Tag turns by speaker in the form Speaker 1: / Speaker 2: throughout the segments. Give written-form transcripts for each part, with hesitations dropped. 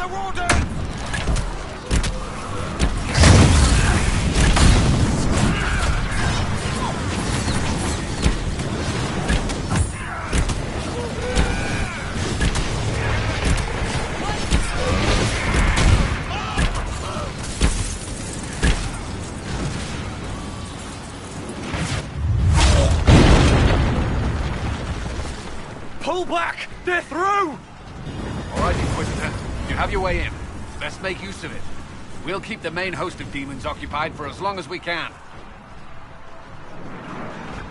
Speaker 1: the warden! Pull back! They're through!
Speaker 2: Alright, Inquisitor. You have your way in. Best make use of it. We'll keep the main host of demons occupied for as long as we can.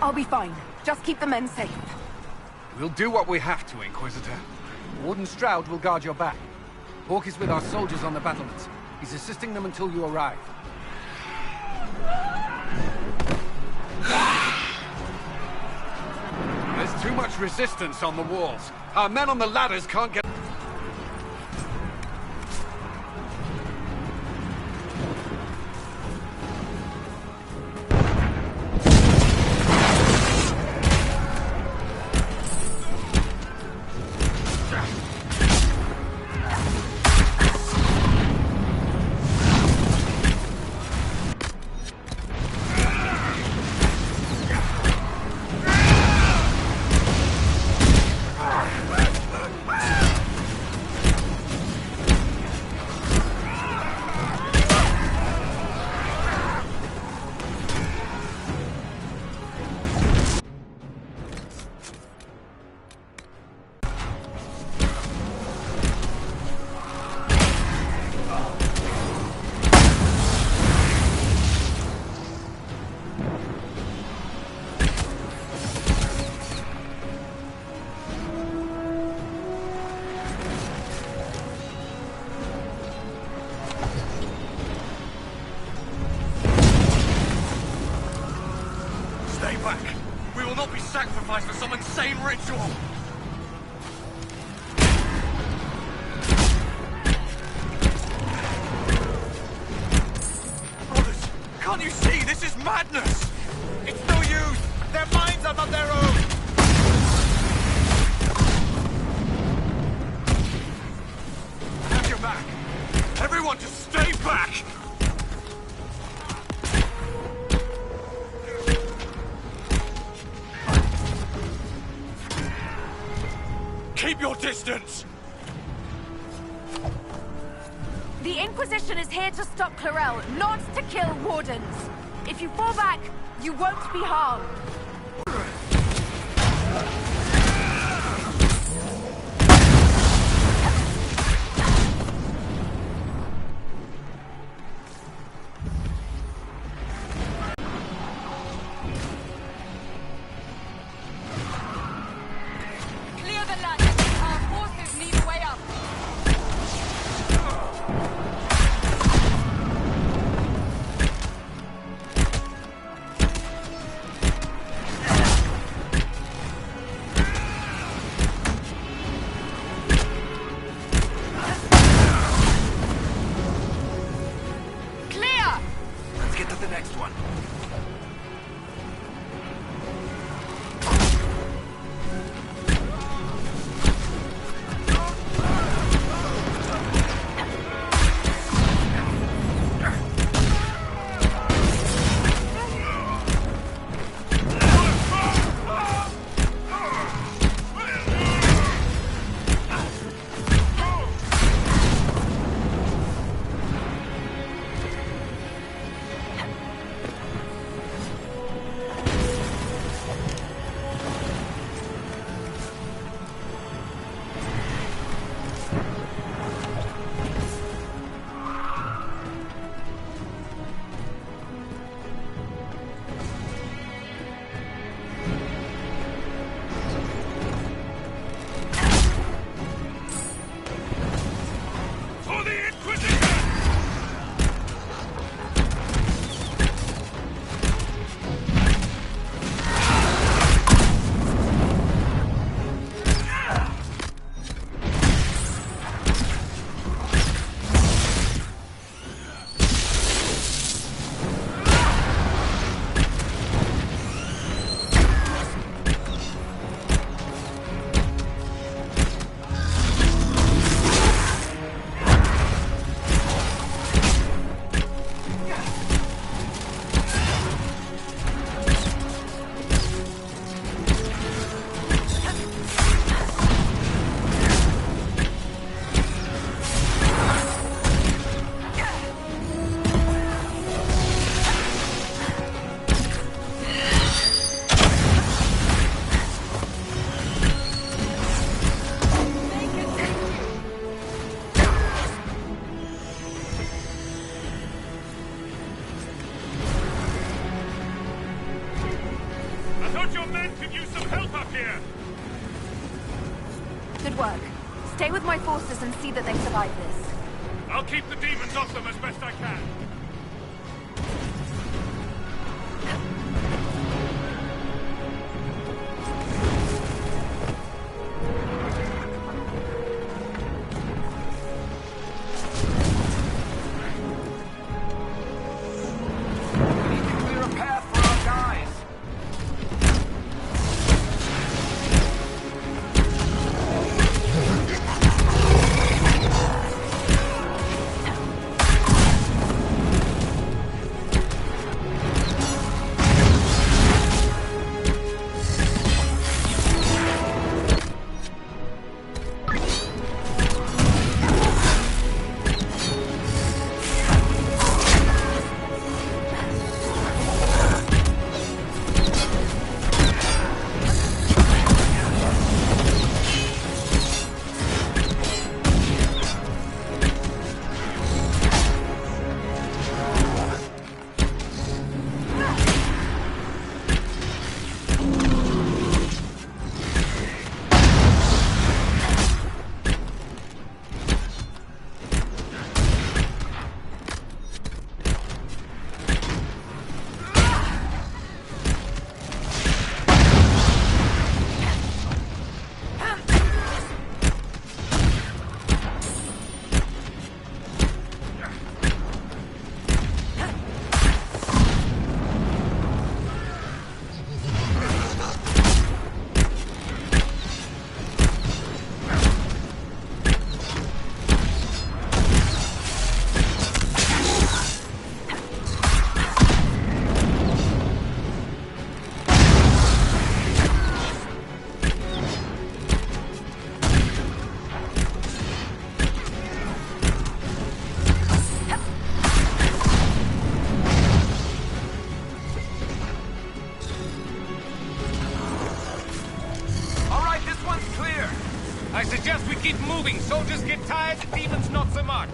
Speaker 3: I'll be fine. Just keep the men safe.
Speaker 2: We'll do what we have to, Inquisitor. Warden Stroud will guard your back. Hawk is with our soldiers on the battlements. He's assisting them until you arrive. There's too much resistance on the walls. Our men on the ladders can't get...
Speaker 1: Stay back! We will not be sacrificed for some insane ritual! Brothers, can't you see? This is madness! It's no use! Their minds are not their own! Have your back! Everyone just stay back! Keep your distance!
Speaker 3: The Inquisition is here to stop Clarel, not to kill wardens. If you fall back, you won't be harmed.
Speaker 4: Clear the land. Our forces need a way up.
Speaker 3: Stay with my forces and see that they survive this.
Speaker 1: I'll keep the demons off them as best I can.
Speaker 5: I suggest we keep moving. Soldiers get tired, the demons not so much.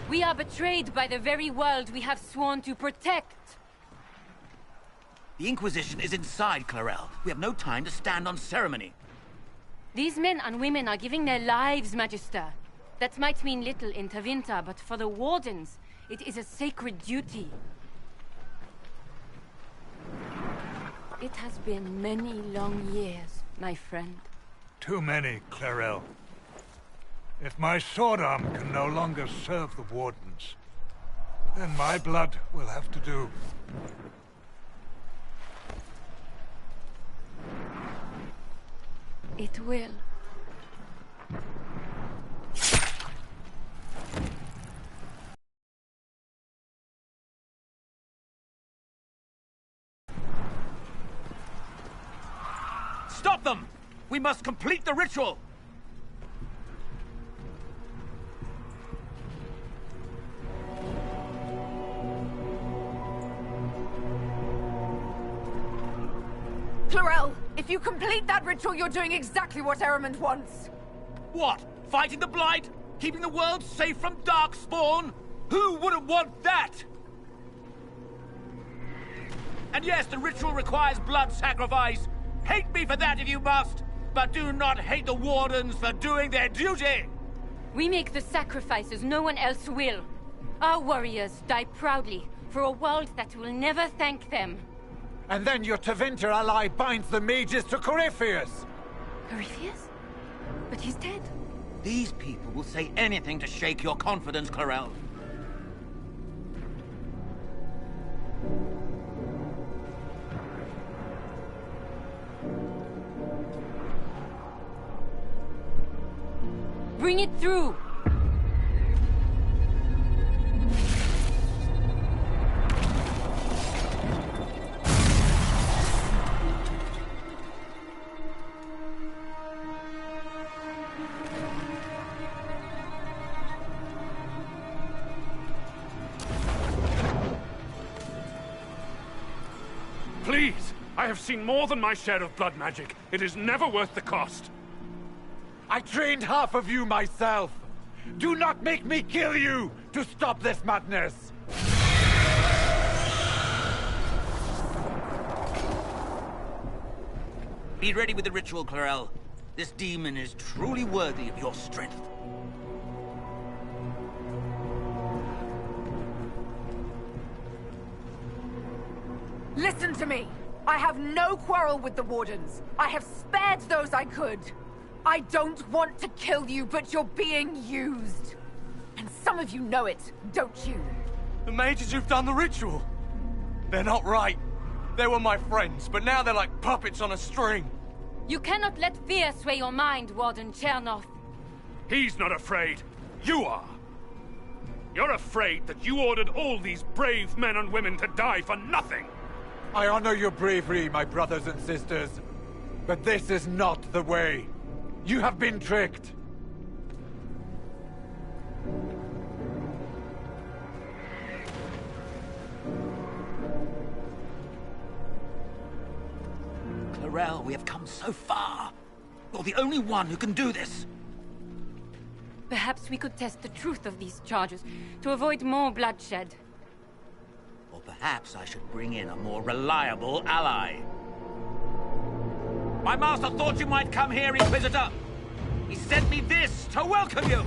Speaker 4: We are betrayed by the very world we have sworn to protect.
Speaker 6: The Inquisition is inside Clarel. We have no time to stand on ceremony.
Speaker 4: These men and women are giving their lives, Magister. That might mean little in Tevinter, but for the Wardens, it is a sacred duty. It has been many long years, my friend.
Speaker 7: Too many, Clarel. If my sword arm can no longer serve the Wardens, then my blood will have to do.
Speaker 4: It will.
Speaker 6: stop them! We must complete the ritual!
Speaker 3: Clarel, if you complete that ritual, you're doing exactly what Adamant wants.
Speaker 6: What? Fighting the Blight? Keeping the world safe from Darkspawn? Who wouldn't want that? And yes, the ritual requires blood sacrifice. Hate me for that if you must, but do not hate the Wardens for doing their duty!
Speaker 4: We make the sacrifices no one else will. Our warriors die proudly for a world that will never thank them.
Speaker 1: And then your Tevinter ally binds the mages to Corypheus!
Speaker 4: Corypheus? But he's dead.
Speaker 6: These people will say anything to shake your confidence, Clarel.
Speaker 4: Bring it through!
Speaker 5: Please! I have seen more than my share of blood magic. It is never worth the cost.
Speaker 1: I trained half of you myself! Do not make me kill you to stop this madness!
Speaker 6: Be ready with the ritual, Clarel. This demon is truly worthy of your strength.
Speaker 3: Listen to me! I have no quarrel with the Wardens. I have spared those I could. I don't want to kill you, but you're being used. And some of you know it, don't you?
Speaker 8: The mages who've done the ritual. They're not right. They were my friends, but now they're like puppets on a string.
Speaker 4: You cannot let fear sway your mind, Warden Chernoff.
Speaker 5: He's not afraid. You are. You're afraid that you ordered all these brave men and women to die for nothing.
Speaker 1: I honor your bravery, my brothers and sisters. But this is not the way. You have been tricked.
Speaker 6: Clarel, we have come so far. You're the only one who can do this.
Speaker 4: Perhaps we could test the truth of these charges to avoid more bloodshed.
Speaker 6: Or perhaps I should bring in a more reliable ally. My master thought you might come here, Inquisitor. He sent me this to welcome you.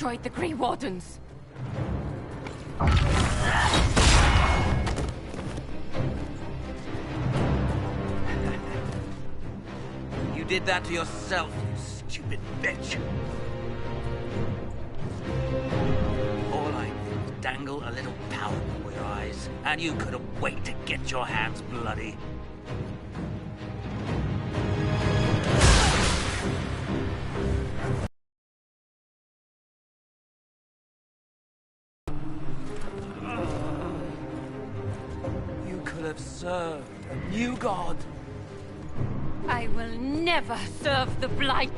Speaker 4: destroyed the Grey Wardens.
Speaker 6: You did that to yourself, you stupid bitch. All I did was dangle a little power before your eyes, and you couldn't wait to get your hands bloody. You could have served a new god.
Speaker 4: I will never serve the Blight!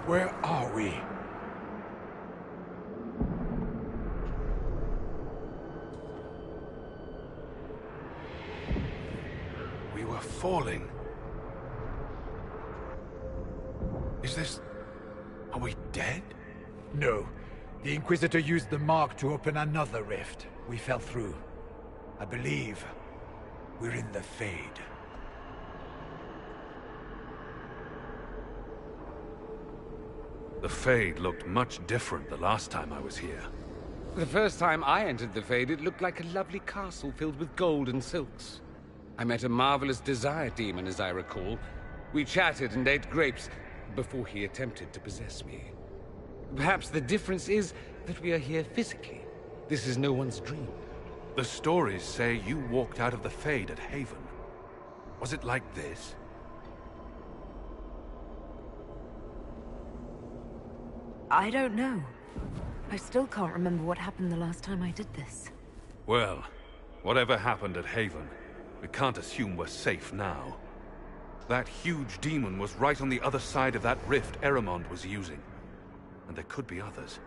Speaker 1: Where are we?
Speaker 2: We were falling. Is this... Are we dead?
Speaker 1: No. The Inquisitor used the mark to open another rift. We fell through. I believe we're in the Fade.
Speaker 2: The Fade looked much different the last time I was here.
Speaker 9: The first time I entered the Fade, it looked like a lovely castle filled with gold and silks. I met a marvelous desire demon, as I recall. We chatted and ate grapes before he attempted to possess me. Perhaps the difference is that we are here physically. This is no one's dream.
Speaker 2: The stories say you walked out of the Fade at Haven. Was it like this?
Speaker 3: I don't know. I still can't remember what happened the last time I did this.
Speaker 2: Well, whatever happened at Haven, we can't assume we're safe now. That huge demon was right on the other side of that rift Adamant was using. And there could be others.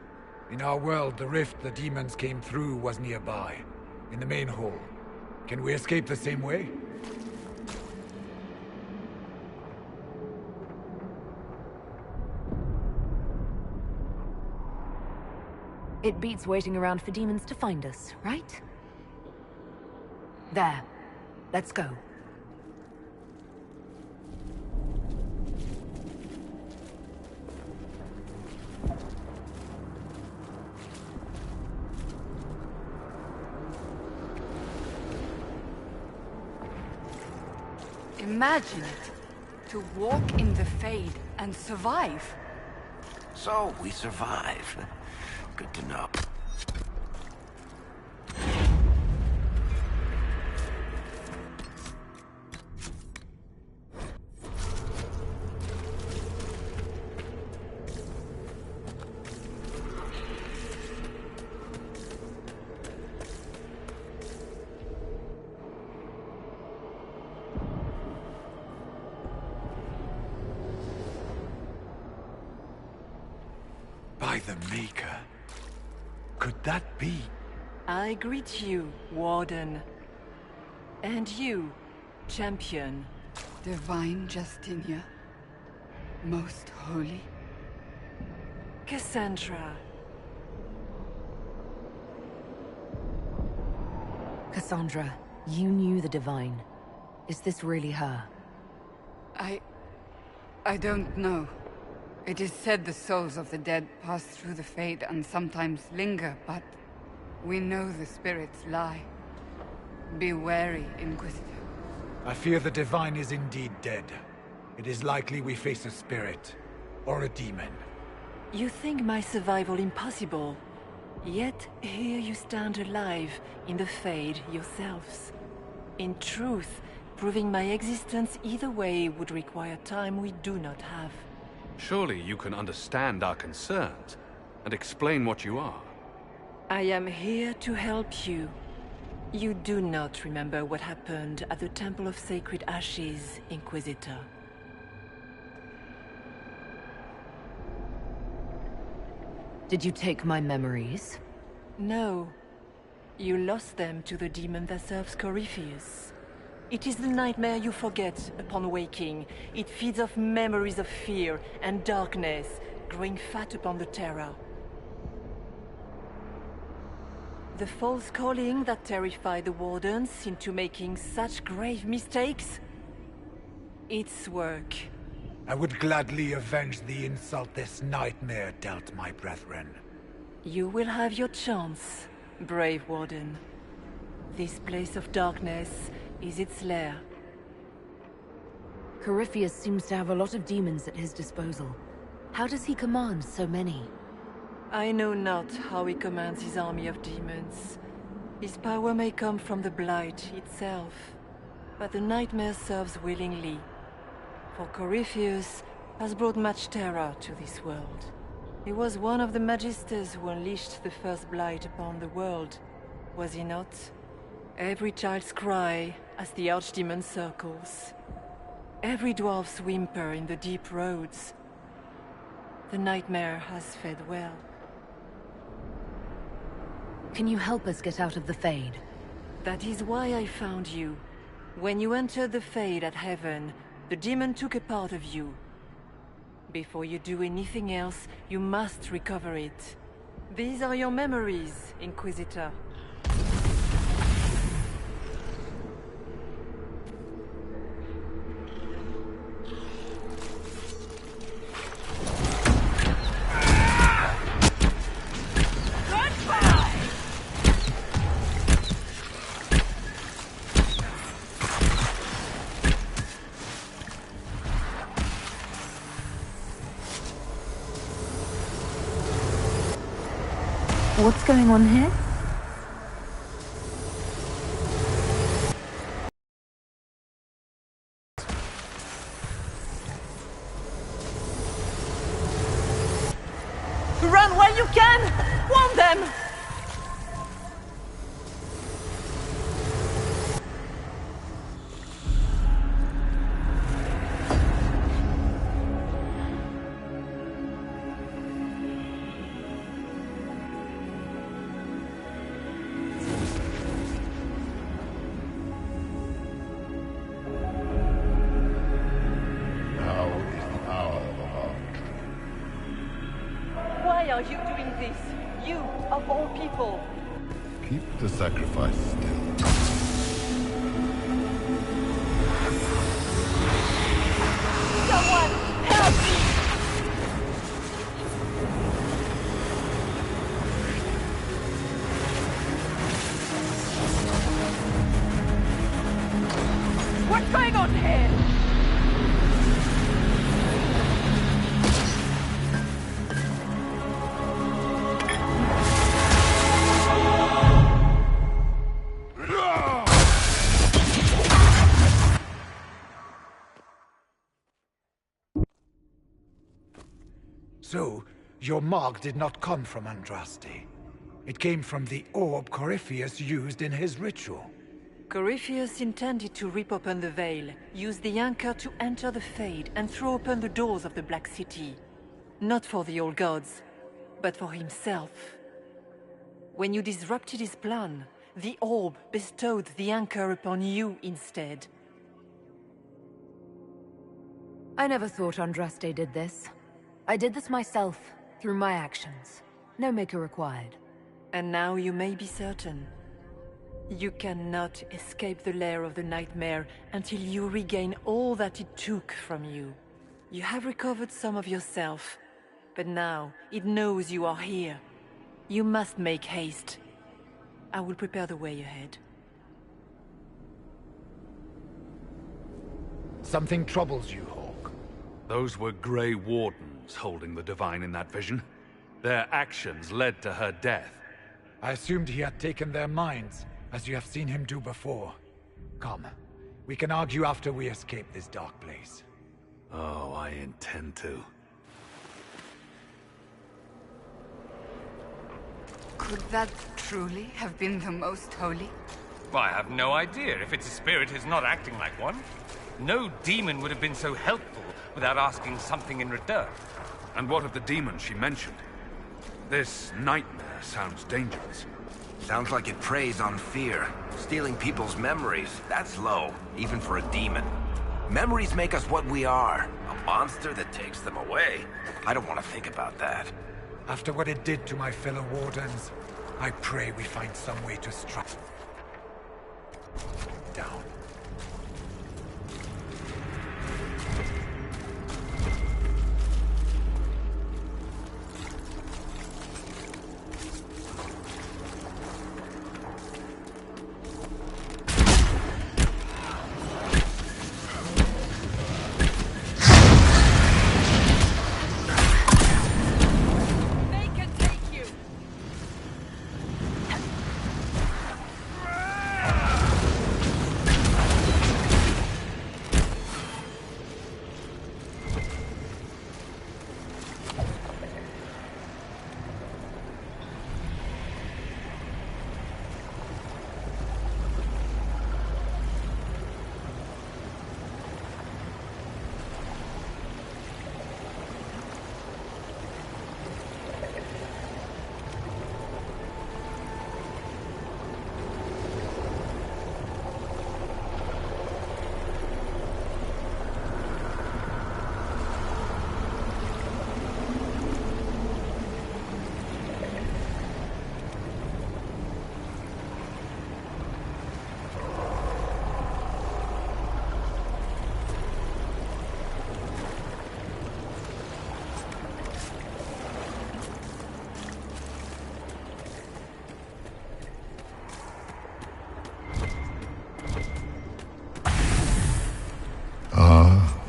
Speaker 1: In our world, the rift the demons came through was nearby, in the main hall. Can we escape the same way?
Speaker 3: It beats waiting around for demons to find us, right? There. Let's go. Imagine it. To walk in the Fade and survive.
Speaker 10: So, we survive. Good to know.
Speaker 1: By the Maker. Could that be?
Speaker 11: I greet you, Warden. And you, Champion.
Speaker 3: Divine Justinia. Most holy.
Speaker 11: Cassandra.
Speaker 12: Cassandra, you knew the Divine. Is this really her?
Speaker 3: I don't know. It is said the souls of the dead pass through the Fade and sometimes linger, but we know the spirits lie. Be wary, Inquisitor.
Speaker 1: I fear the Divine is indeed dead. It is likely we face a spirit, or a demon.
Speaker 11: You think my survival impossible, yet here you stand alive in the Fade yourselves. In truth, proving my existence either way would require time we do not have.
Speaker 2: Surely you can understand our concerns, and explain what you are.
Speaker 11: I am here to help you. You do not remember what happened at the Temple of Sacred Ashes, Inquisitor.
Speaker 12: Did you take my memories?
Speaker 11: No. You lost them to the demon that serves Corypheus. It is the nightmare you forget upon waking. It feeds off memories of fear and darkness, growing fat upon the terror. The false calling that terrified the Wardens into making such grave mistakes? Its work.
Speaker 1: I would gladly avenge the insult this nightmare dealt my brethren.
Speaker 11: You will have your chance, brave Warden. This place of darkness is its lair.
Speaker 12: Corypheus seems to have a lot of demons at his disposal. How does he command so many?
Speaker 11: I know not how he commands his army of demons. His power may come from the Blight itself, but the nightmare serves willingly. For Corypheus has brought much terror to this world. He was one of the Magisters who unleashed the first Blight upon the world, was he not? Every child's cry as the Archdemon circles. Every dwarf's whimper in the deep roads. The nightmare has fed well.
Speaker 12: Can you help us get out of the Fade?
Speaker 11: That is why I found you. When you entered the Fade at Heaven, the demon took a part of you. Before you do anything else, you must recover it. These are your memories, Inquisitor.
Speaker 12: What's going on here?
Speaker 11: Run while you can! Warn them! Why are you doing this? You, of all people.
Speaker 13: Keep the sacrifice still.
Speaker 11: Someone, help me! What's going on here?
Speaker 1: So, your mark did not come from Andraste. It came from the orb Corypheus used in his ritual.
Speaker 11: Corypheus intended to rip open the veil, use the anchor to enter the Fade, and throw open the doors of the Black City. Not for the old gods, but for himself. When you disrupted his plan, the orb bestowed the anchor upon you instead.
Speaker 12: I never thought Andraste did this. I did this myself, through my actions. No maker required.
Speaker 11: And now you may be certain. You cannot escape the lair of the nightmare until you regain all that it took from you. You have recovered some of yourself, but now it knows you are here. You must make haste. I will prepare the way ahead.
Speaker 1: Something troubles you, Hawk.
Speaker 2: Those were Grey Wardens holding the Divine in that vision. Their actions led to her death.
Speaker 1: I assumed he had taken their minds, as you have seen him do before. Come, we can argue after we escape this dark place.
Speaker 2: Oh, I intend to.
Speaker 3: Could that truly have been the most holy?
Speaker 8: I have no idea if its spirit is not acting like one. No demon would have been so helpful without asking something in return.
Speaker 2: And what of the demon she mentioned? This nightmare sounds dangerous.
Speaker 10: Sounds like it preys on fear. Stealing people's memories, that's low, even for a demon. Memories make us what we are. A monster that takes them away. I don't want to think about that.
Speaker 1: After what it did to my fellow Wardens, I pray we find some way to strike down.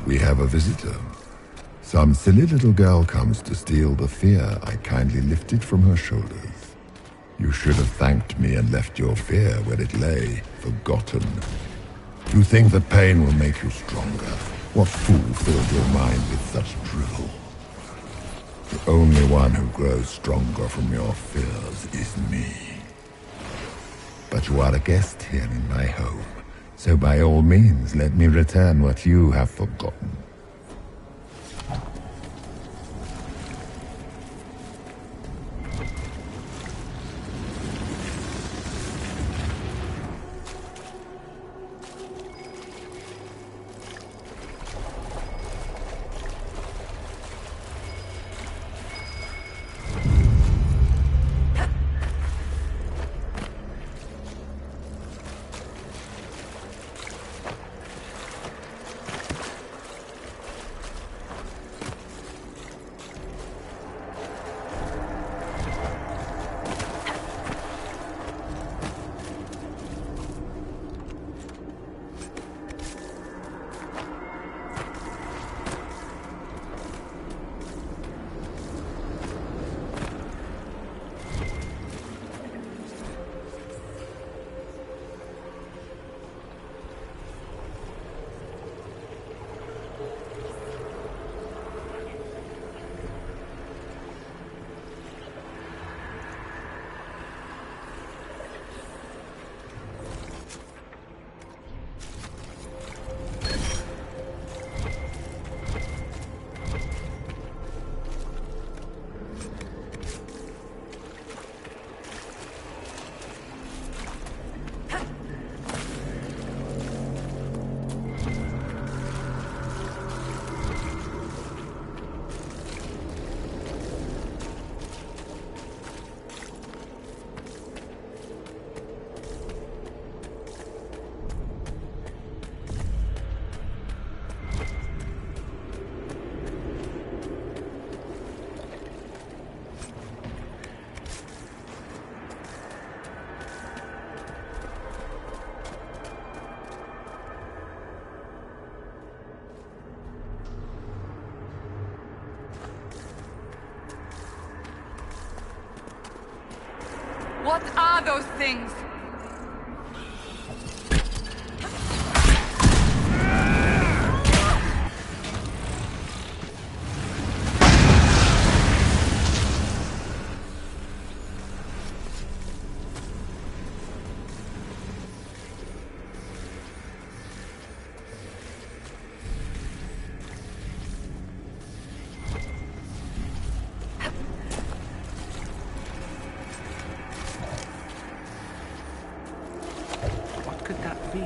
Speaker 13: We have a visitor. Some silly little girl comes to steal the fear I kindly lifted from her shoulders. You should have thanked me and left your fear where it lay, forgotten. You think that pain will make you stronger. What fool filled your mind with such drivel? The only one who grows stronger from your fears is me. But you are a guest here in my home. So by all means, let me return what you have forgotten.
Speaker 3: What are those things?
Speaker 8: What could that be?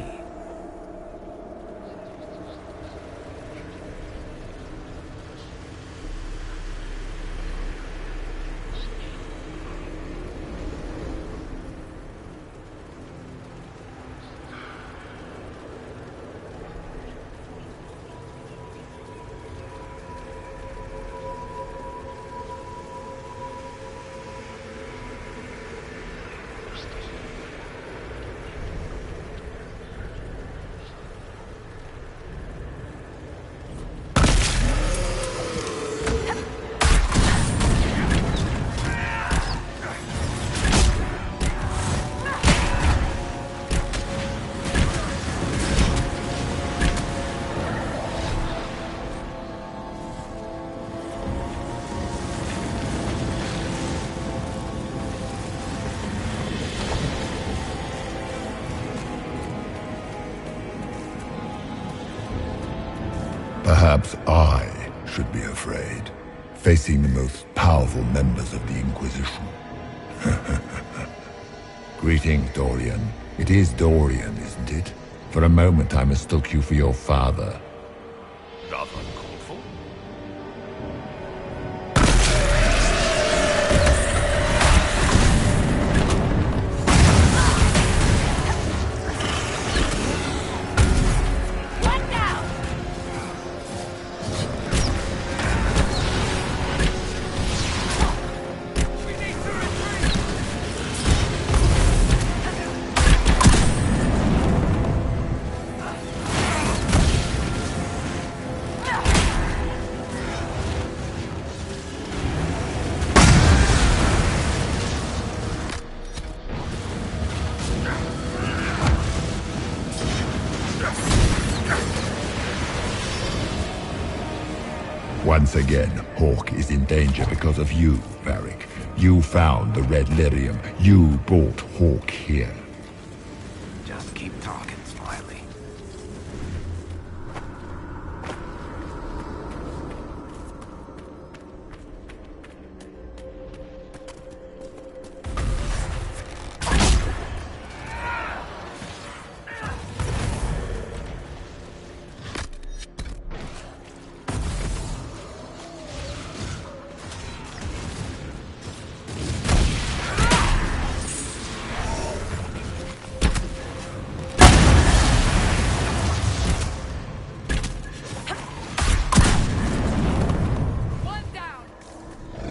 Speaker 13: Perhaps I should be afraid, facing the most powerful members of the Inquisition. Greetings, Dorian. It is Dorian, isn't it? For a moment I mistook you for your father.
Speaker 8: Rather uncalled for.
Speaker 13: Once again, Hawk is in danger because of you, Varric. You found the Red Lyrium. You brought Hawk here.
Speaker 10: Just keep talking, Smiley.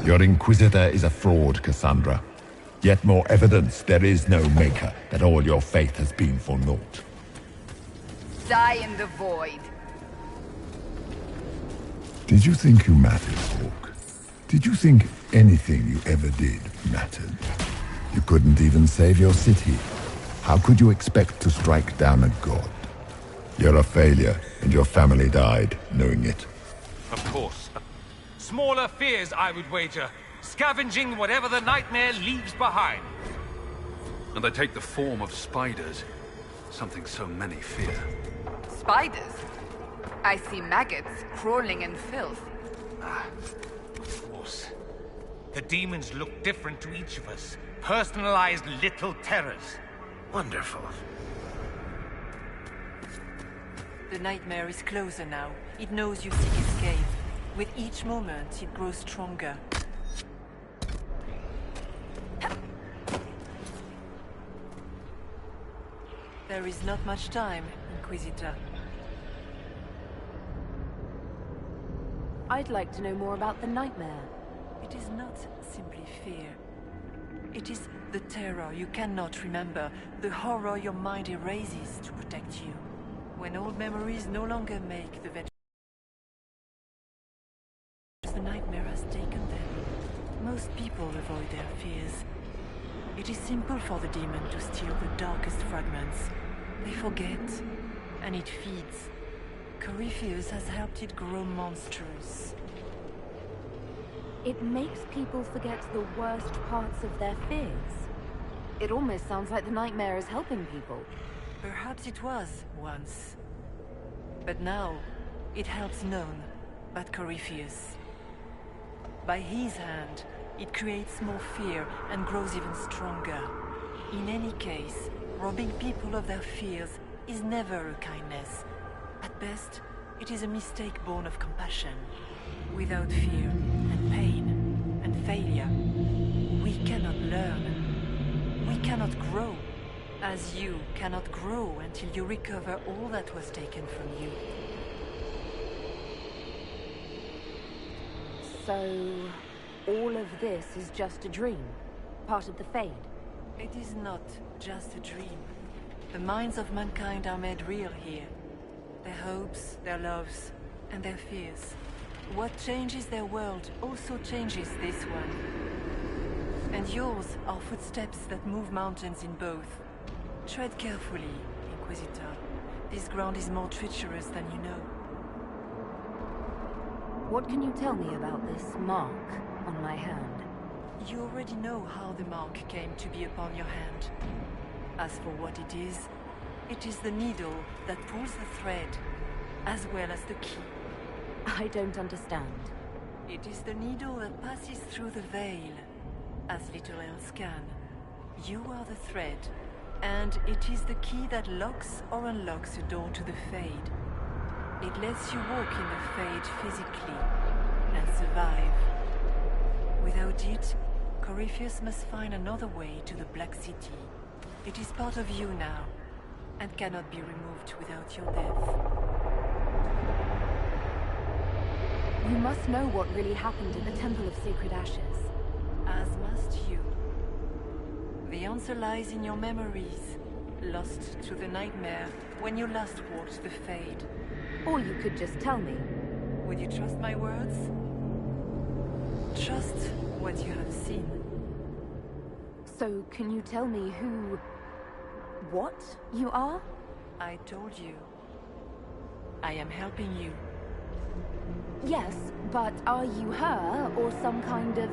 Speaker 13: Your Inquisitor is a fraud, Cassandra. Yet more evidence there is no Maker, that all your faith has been for naught.
Speaker 3: Die in the void.
Speaker 13: Did you think you mattered, Hawk? Did you think anything you ever did mattered? You couldn't even save your city. How could you expect to strike down a god? You're a failure, and your family died knowing it.
Speaker 8: Of course. Smaller fears, I would wager. Scavenging whatever the nightmare leaves behind.
Speaker 2: And they take the form of spiders. Something so many fear.
Speaker 3: Spiders? I see maggots crawling in filth.
Speaker 8: Of course. The demons look different to each of us. Personalized little terrors.
Speaker 10: Wonderful.
Speaker 11: The nightmare is closer now. It knows you seek escape. With each moment, it grows stronger. There is not much time, Inquisitor.
Speaker 12: I'd like to know more about the nightmare.
Speaker 11: It is not simply fear. It is the terror you cannot remember, the horror your mind erases to protect you. When old memories no longer make the nightmare has taken them. Most people avoid their fears. It is simple for the demon to steal the darkest fragments. They forget, and it feeds. Corypheus has helped it grow monstrous.
Speaker 12: It makes people forget the worst parts of their fears. It almost sounds like the nightmare is helping people.
Speaker 11: Perhaps it was once. But now, it helps none but Corypheus. By his hand, it creates more fear and grows even stronger. In any case, robbing people of their fears is never a kindness. At best, it is a mistake born of compassion. Without fear and pain and failure, we cannot learn. We cannot grow, as you cannot grow until you recover all that was taken from you.
Speaker 12: So, all of this is just a dream? Part of the Fade?
Speaker 11: It is not just a dream. The minds of mankind are made real here. Their hopes, their loves, and their fears. What changes their world also changes this one. And yours are footsteps that move mountains in both. Tread carefully, Inquisitor. This ground is more treacherous than you know.
Speaker 12: What can you tell me about this mark on my hand?
Speaker 11: You already know how the mark came to be upon your hand. As for what it is the needle that pulls the thread, as well as the key.
Speaker 12: I don't understand.
Speaker 11: It is the needle that passes through the veil, as little else can. You are the thread, and it is the key that locks or unlocks a door to the Fade. It lets you walk in the Fade physically, and survive. Without it, Corypheus must find another way to the Black City. It is part of you now, and cannot be removed without your death.
Speaker 12: You must know what really happened at the Temple of Sacred Ashes.
Speaker 11: As must you. The answer lies in your memories, lost to the nightmare when you last walked the Fade.
Speaker 12: Or you could just tell me.
Speaker 11: Would you trust my words? Trust what you have seen.
Speaker 12: So, can you tell me what you are?
Speaker 11: I told you. I am helping you.
Speaker 12: Yes, but are you her, or some kind of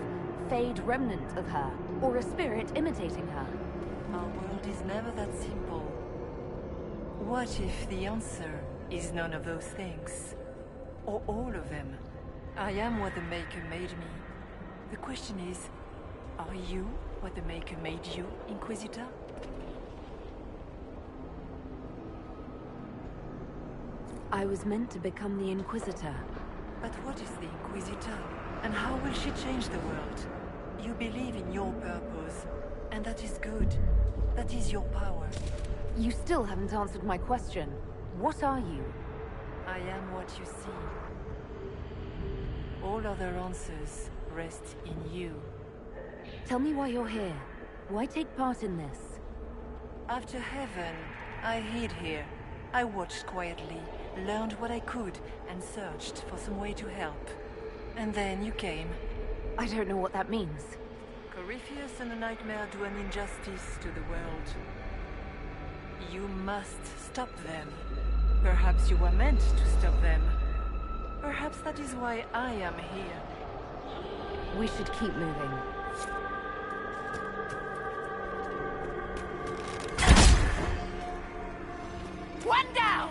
Speaker 12: Fade remnant of her? Or a spirit imitating her?
Speaker 11: Our world is never that simple. What if the answer is none of those things? Or all of them? I am what the Maker made me. The question is, are you what the Maker made you, Inquisitor?
Speaker 12: I was meant to become the Inquisitor.
Speaker 11: But what is the Inquisitor? And how will she change the world? You believe in your purpose, and that is good. That is your power.
Speaker 12: You still haven't answered my question. What are you?
Speaker 11: I am what you see. All other answers rest in you.
Speaker 12: Tell me why you're here. Why take part in this?
Speaker 11: After heaven, I hid here. I watched quietly, learned what I could, and searched for some way to help. And then you came.
Speaker 12: I don't know what that means.
Speaker 11: Corypheus and the Nightmare do an injustice to the world. You must stop them. Perhaps you were meant to stop them. Perhaps that is why I am here.
Speaker 12: We should keep moving.
Speaker 3: One down!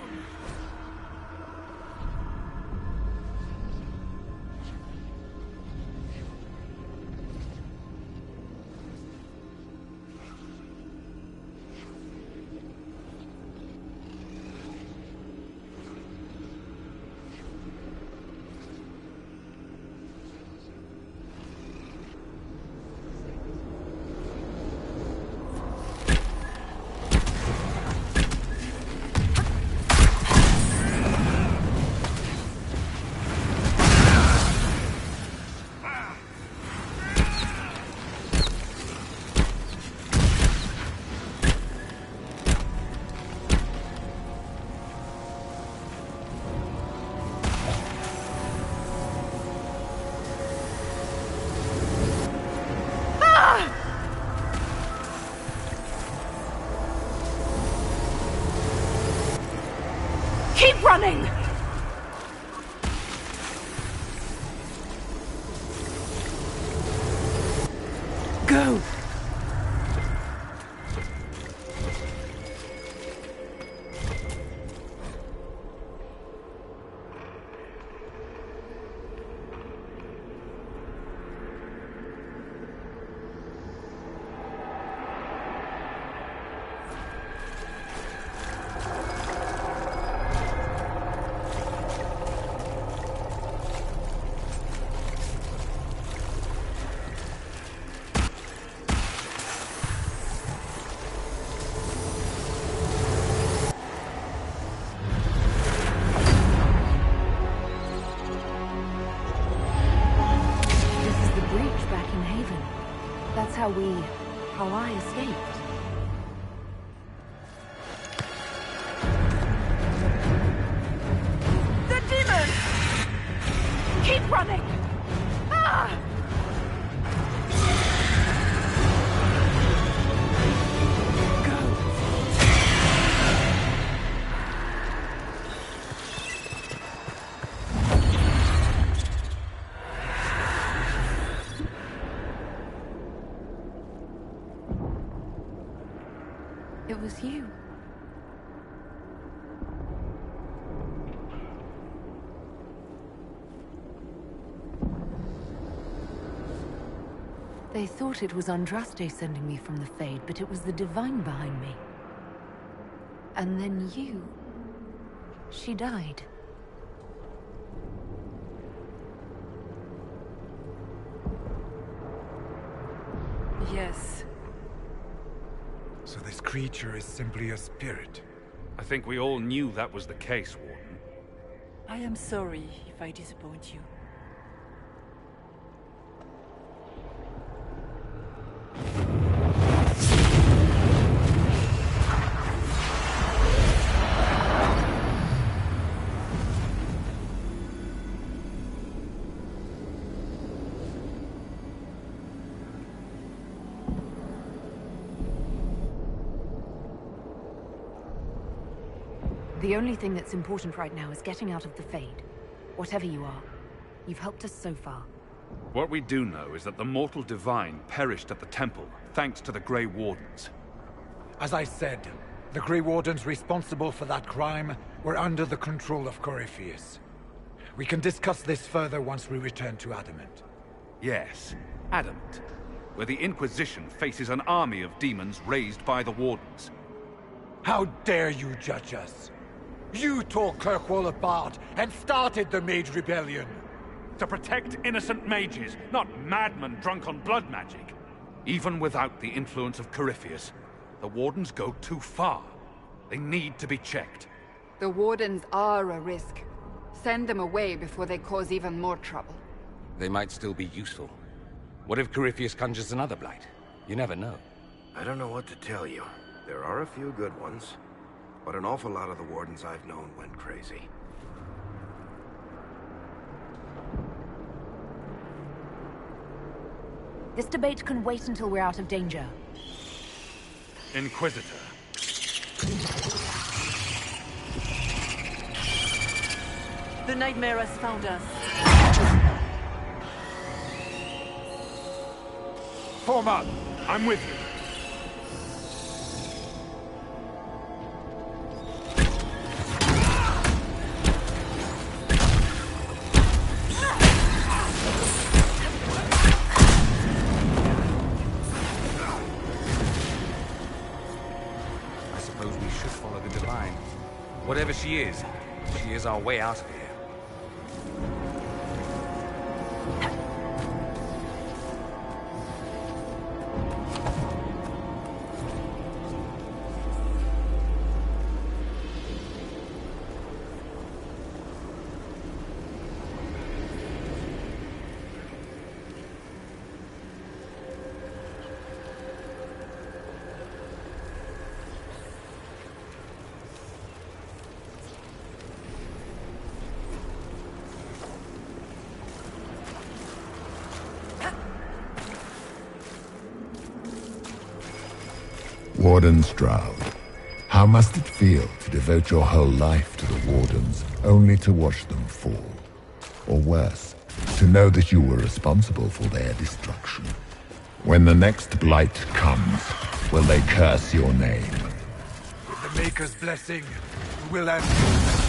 Speaker 12: That's how I escaped.
Speaker 3: The demon! Keep running! Ah!
Speaker 12: It was you. They thought it was Andraste sending me from the Fade, but it was the Divine behind me. And then you... She died. Yes.
Speaker 1: So this creature is simply a spirit.
Speaker 2: I think we all knew that was the case, Warden.
Speaker 11: I am sorry if I disappoint you.
Speaker 12: The only thing that's important right now is getting out of the Fade. Whatever you are, you've helped us so far.
Speaker 2: What we do know is that the mortal divine perished at the temple, thanks to the Grey Wardens.
Speaker 1: As I said, the Grey Wardens responsible for that crime were under the control of Corypheus. We can discuss this further once we return to Adamant.
Speaker 2: Yes, Adamant, where the Inquisition faces an army of demons raised by the Wardens.
Speaker 1: How dare you judge us? You tore Kirkwall apart and started the Mage Rebellion!
Speaker 5: To protect innocent mages, not madmen drunk on blood magic.
Speaker 2: Even without the influence of Corypheus, the Wardens go too far. They need to be checked.
Speaker 14: The Wardens are a risk. Send them away before they cause even more trouble.
Speaker 9: They might still be useful. What if Corypheus conjures another blight? You never know.
Speaker 10: I don't know what to tell you. There are a few good ones, but an awful lot of the Wardens I've known went crazy.
Speaker 12: This debate can wait until we're out of danger.
Speaker 2: Inquisitor.
Speaker 11: The Nightmare has found us.
Speaker 5: Form up! I'm with you.
Speaker 9: Whatever she is our way out of here.
Speaker 13: Warden Stroud, how must it feel to devote your whole life to the Wardens, only to watch them fall? Or worse, to know that you were responsible for their destruction? When the next blight comes, will they curse your name?
Speaker 1: With the Maker's blessing, we will answer.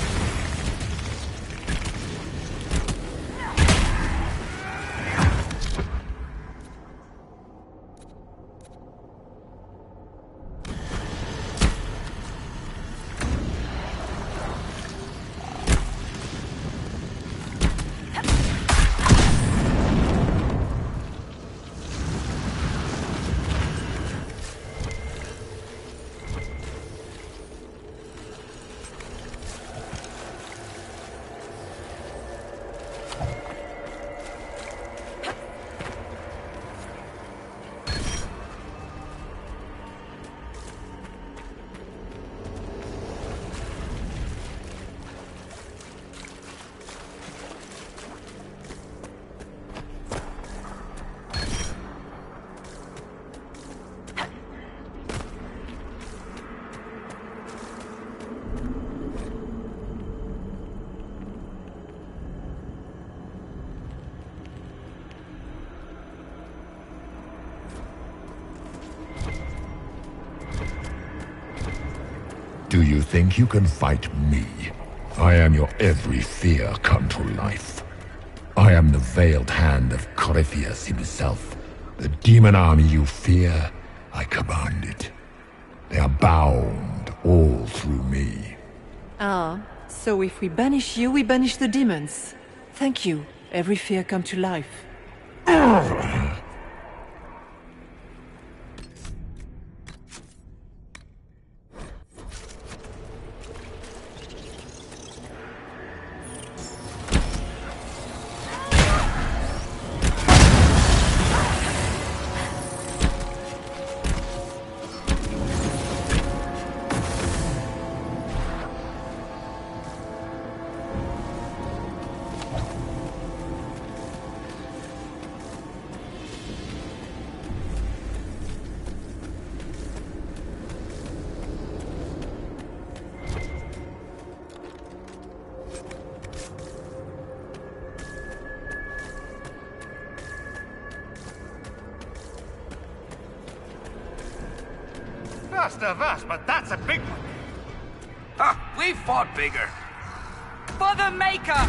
Speaker 13: Do you think you can fight me? I am your every fear come to life. I am the veiled hand of Corypheus himself. The demon army you fear, I command it. They are bound all through me.
Speaker 11: Ah, so if we banish you, we banish the demons. Thank you. Every fear come to life.
Speaker 6: First of us, but that's a big one.
Speaker 10: Ha! We fought bigger.
Speaker 3: For the Maker!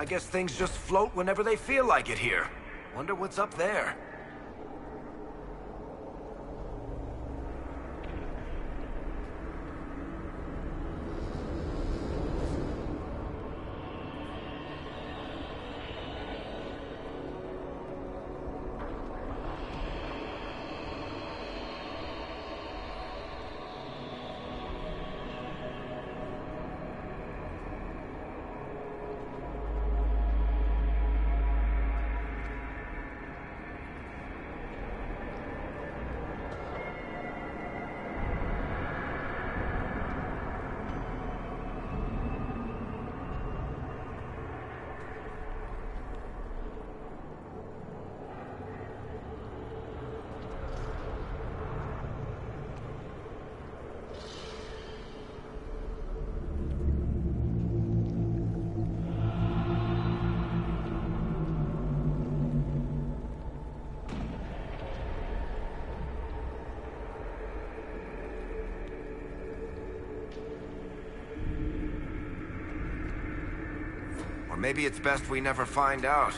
Speaker 10: guess things just float whenever they feel like it here. Wonder what's up there. Or maybe it's best we never find out.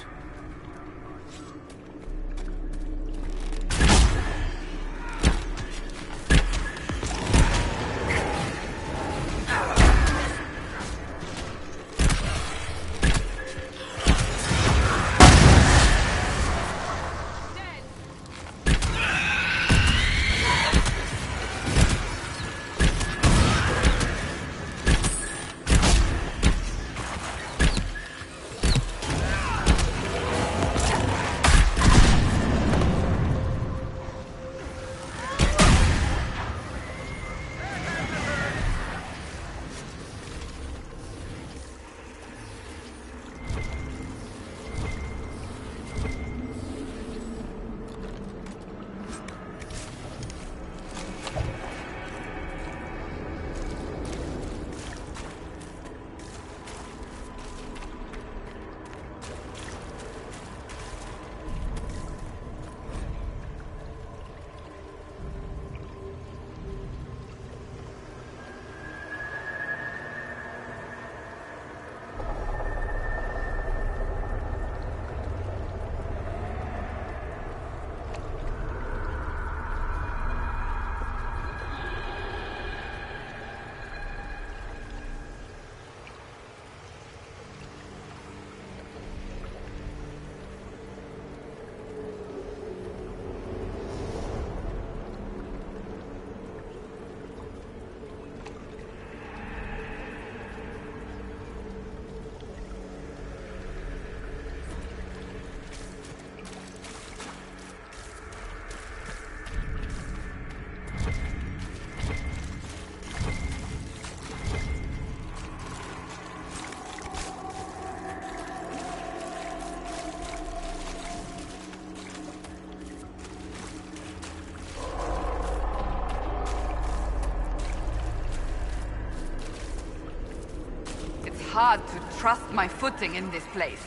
Speaker 14: Hard to trust my footing in this place.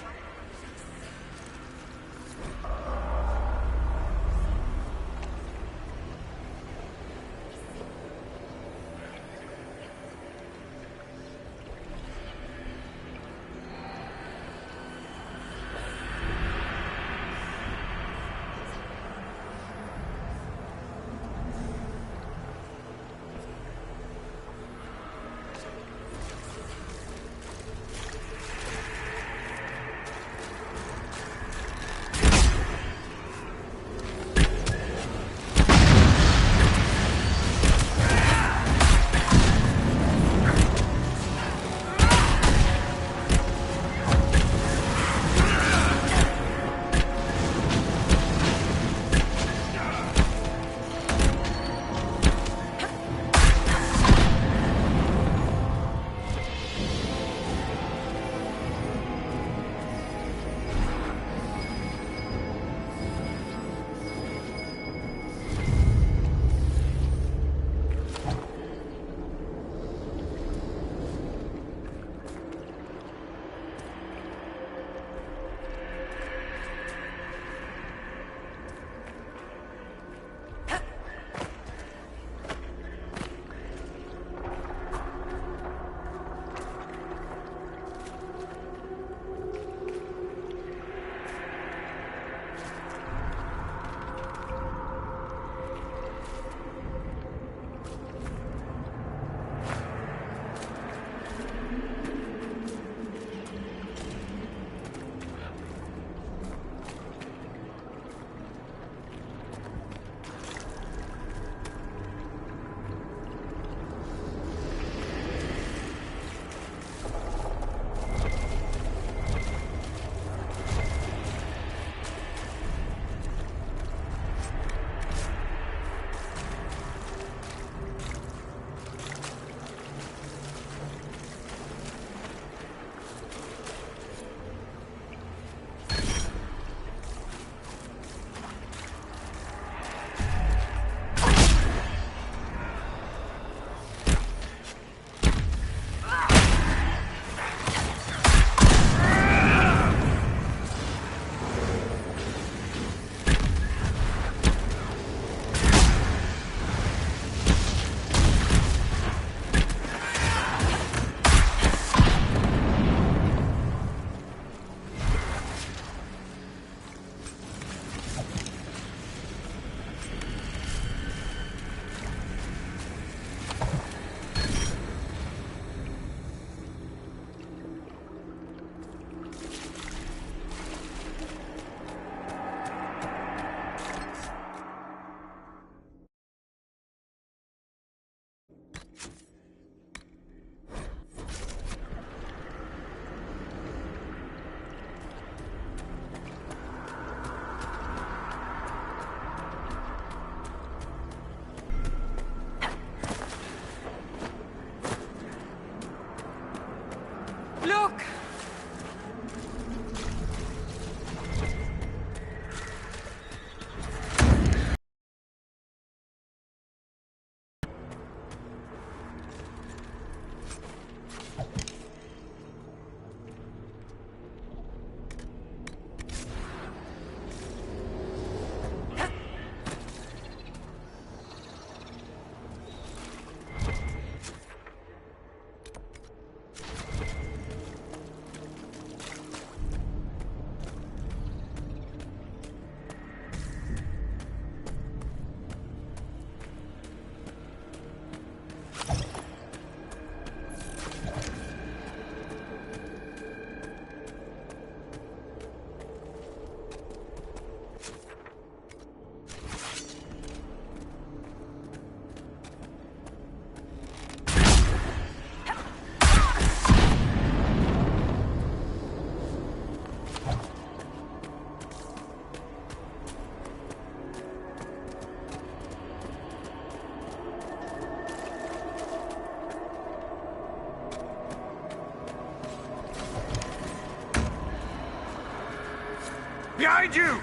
Speaker 5: Behind you!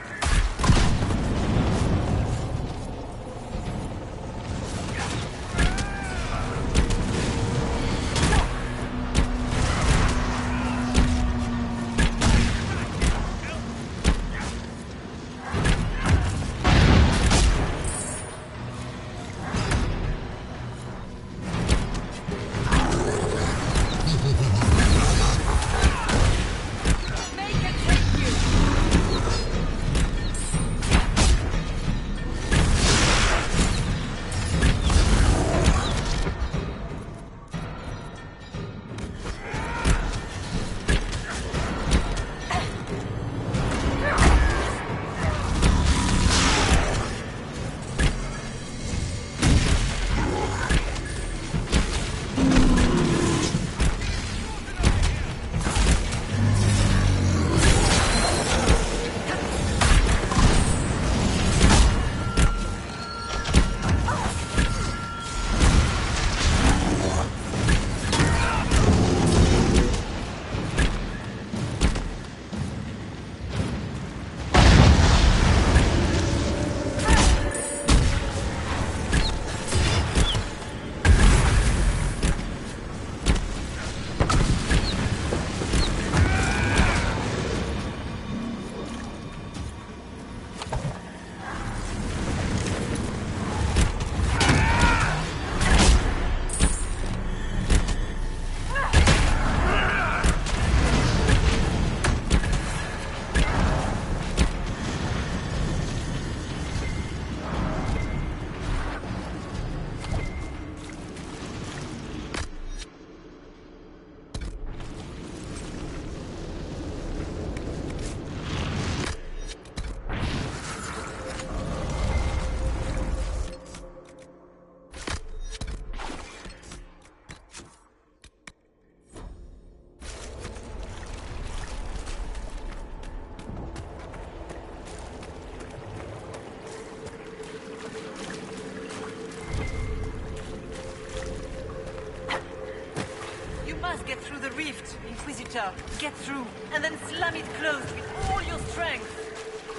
Speaker 11: Get through the rift, Inquisitor. Get through, and then slam it closed with all your strength.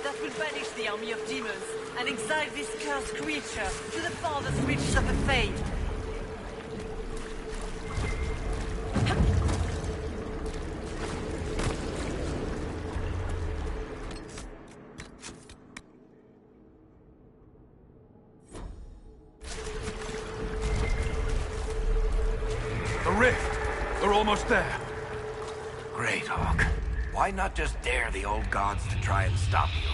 Speaker 11: That will banish the army of demons and exile this cursed creature to the farthest reaches of the Fade.
Speaker 2: The rift! We're almost there.
Speaker 10: Great, Hawk. Why not just dare the old gods to try and stop you?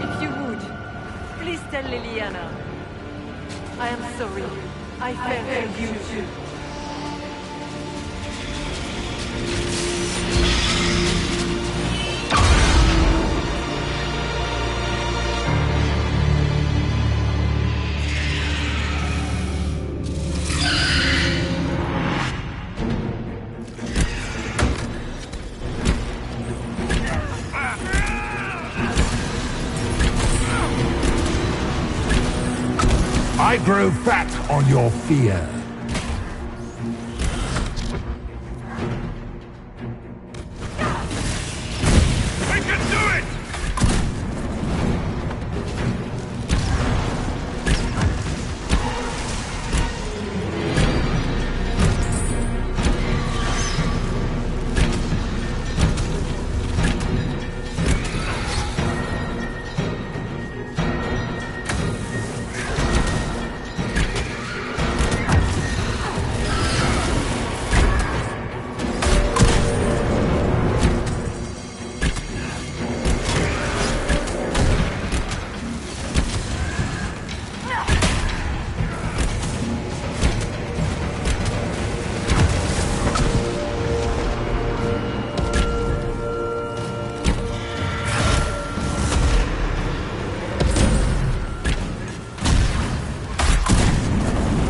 Speaker 11: If you would, please tell Ellana. I am sorry. I failed you too.
Speaker 15: I grow fat on your fear.
Speaker 5: We can do it!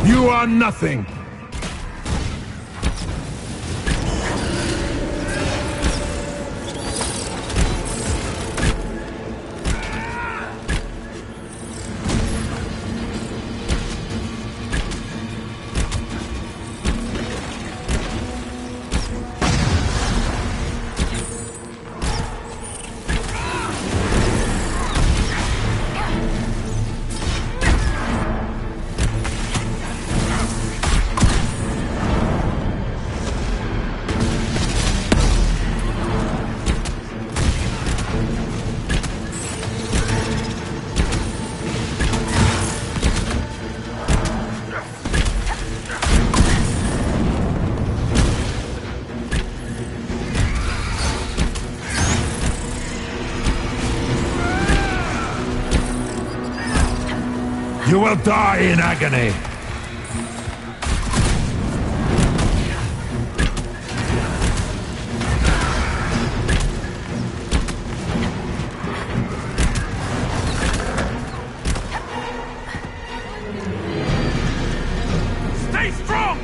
Speaker 15: You are nothing. You will die in agony.
Speaker 5: Stay strong!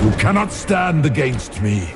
Speaker 15: You cannot stand against me.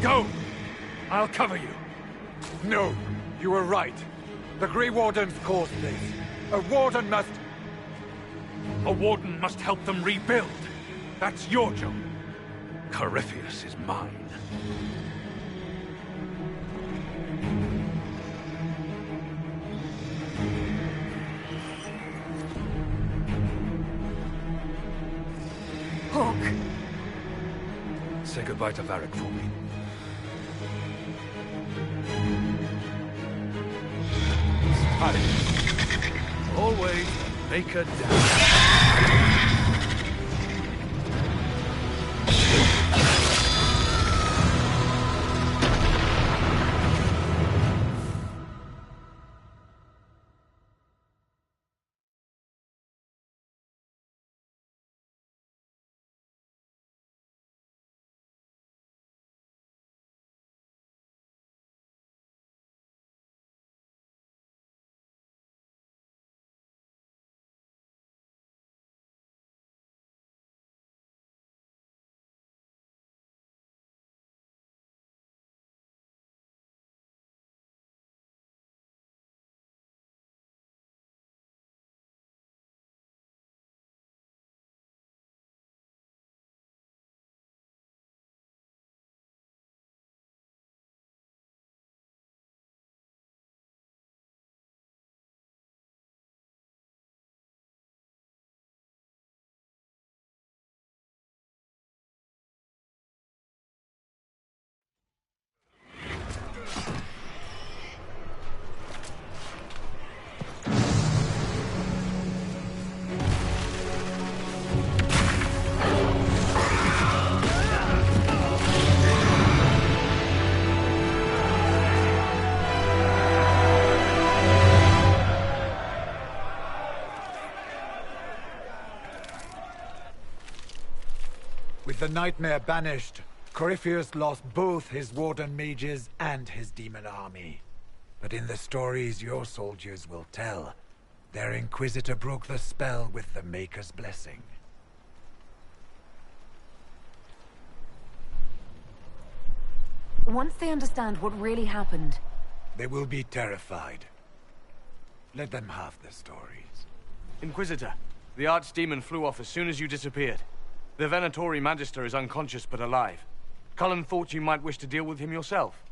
Speaker 5: Go! I'll cover you.
Speaker 1: No, you were right. The Grey Wardens caused this. A Warden must...
Speaker 5: A Warden must help them rebuild. That's your job. Corypheus is mine.
Speaker 3: Hawk.
Speaker 2: Say goodbye to Varric for me.
Speaker 5: Always make a dash.
Speaker 1: With the Nightmare banished, Corypheus lost both his Warden mages and his demon army. But in the stories your soldiers will tell, their Inquisitor broke the spell with the Maker's blessing.
Speaker 12: Once they understand what really happened...
Speaker 1: They will be terrified. Let them have the stories.
Speaker 16: Inquisitor, the Archdemon flew off as soon as you disappeared. The Venatori Magister is unconscious but alive. Cullen thought you might wish to deal with him yourself.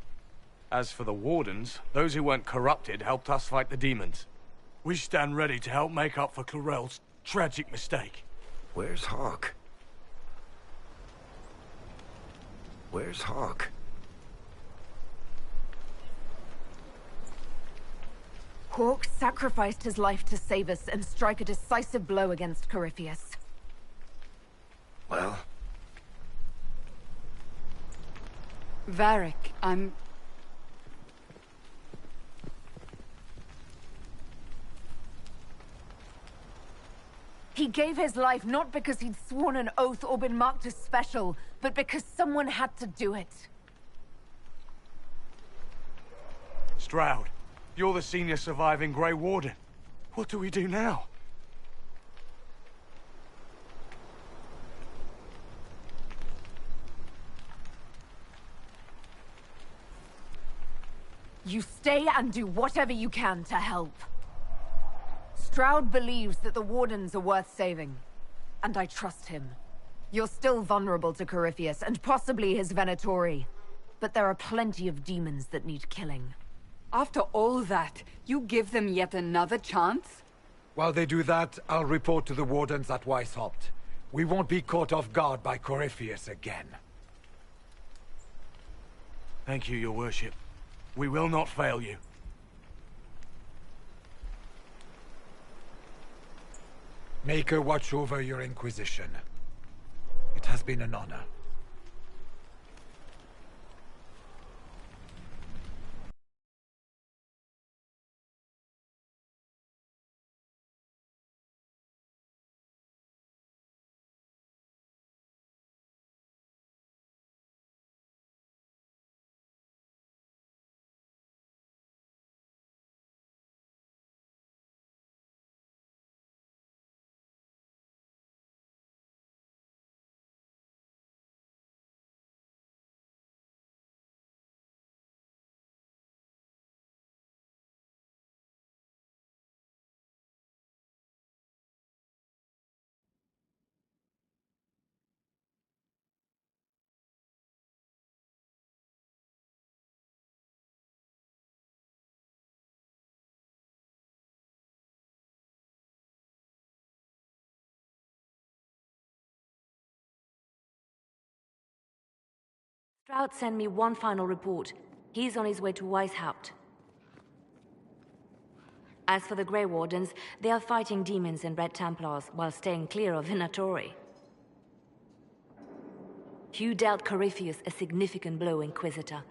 Speaker 16: As for the Wardens, those who weren't corrupted helped us fight the demons. We stand ready to help make up for Clarel's tragic mistake.
Speaker 10: Where's Hawk? Where's Hawk?
Speaker 3: Hawk sacrificed his life to save us and strike a decisive blow against Corypheus.
Speaker 10: Well?
Speaker 14: Varric,
Speaker 3: He gave his life not because he'd sworn an oath or been marked as special, but because someone had to do it.
Speaker 16: Stroud, you're the senior surviving Grey Warden. What do we do now?
Speaker 3: You stay and do whatever you can to help. Stroud believes that the Wardens are worth saving, and I trust him. You're still vulnerable to Corypheus, and possibly his Venatori, but there are plenty of demons that need killing.
Speaker 14: after all that, you give them yet another chance?
Speaker 1: While they do that, I'll report to the Wardens at Weishaupt. We won't be caught off guard by Corypheus again.
Speaker 16: Thank you, your worship. We will not fail you.
Speaker 1: Maker watch over your Inquisition. It has been an honor.
Speaker 12: Stroud sent me one final report. He's on his way to Weishaupt. As for the Grey Wardens, they are fighting demons and Red Templars while staying clear of Venatori. You dealt Corypheus a significant blow, Inquisitor.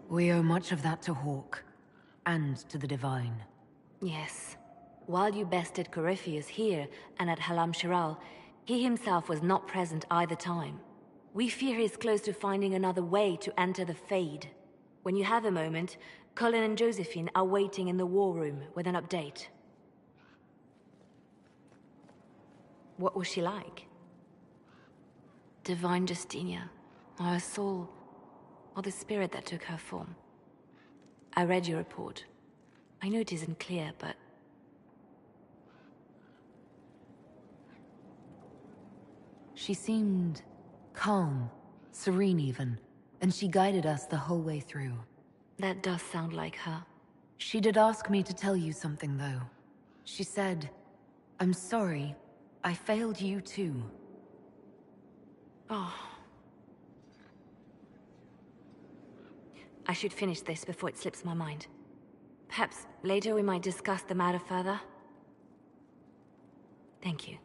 Speaker 3: We owe much of that to Hawk, and to the Divine.
Speaker 12: Yes. While you bested Corypheus here and at Halam Shiral, he himself was not present either time. We fear he's close to finding another way to enter the Fade. When you have a moment, Colin and Josephine are waiting in the war room with an update. What was she like? Divine Justinia, or her soul, or the spirit that took her form. I read your report. I know it isn't clear, but...
Speaker 3: She seemed calm, serene even, and she guided us the whole way through.
Speaker 12: That does sound like her.
Speaker 3: She did ask me to tell you something, though. She said, "I'm sorry, I failed you too."
Speaker 12: Oh. I should finish this before it slips my mind. Perhaps later we might discuss the matter further. Thank you.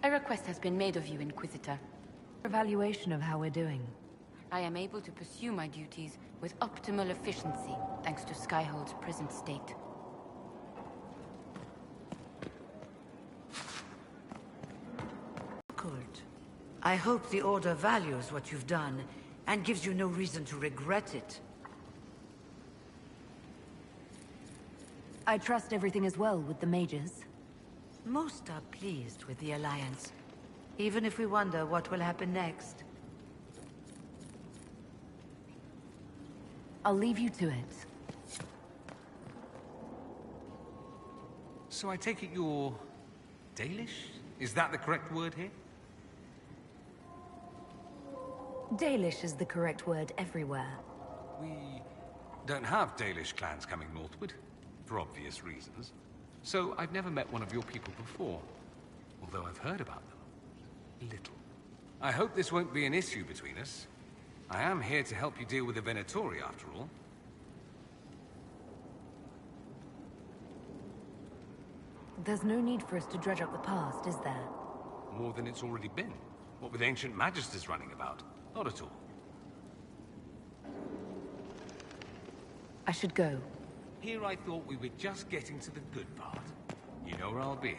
Speaker 4: A request has been made of you, Inquisitor.
Speaker 12: Evaluation of how we're doing.
Speaker 4: I am able to pursue my duties with optimal efficiency, thanks to Skyhold's present state.
Speaker 17: Good. I hope the Order values what you've done, and gives you no reason to regret it.
Speaker 12: I trust everything is well with the mages.
Speaker 17: Most are pleased with the Alliance, even if we wonder what will happen next.
Speaker 12: I'll leave you to it.
Speaker 8: So I take it you're... Dalish? Is that the correct word here?
Speaker 12: Dalish is the correct word everywhere.
Speaker 8: We don't have Dalish clans coming northward, for obvious reasons. So I've never met one of your people before, although I've heard about them. Little. I hope this won't be an issue between us. I am here to help you deal with the Venatori, after all.
Speaker 12: There's no need for us to dredge up the past, is there?
Speaker 8: More than it's already been. What with ancient magisters running about? Not at all.
Speaker 12: I should go.
Speaker 8: Here I thought we were just getting to the good part. You know where I'll be.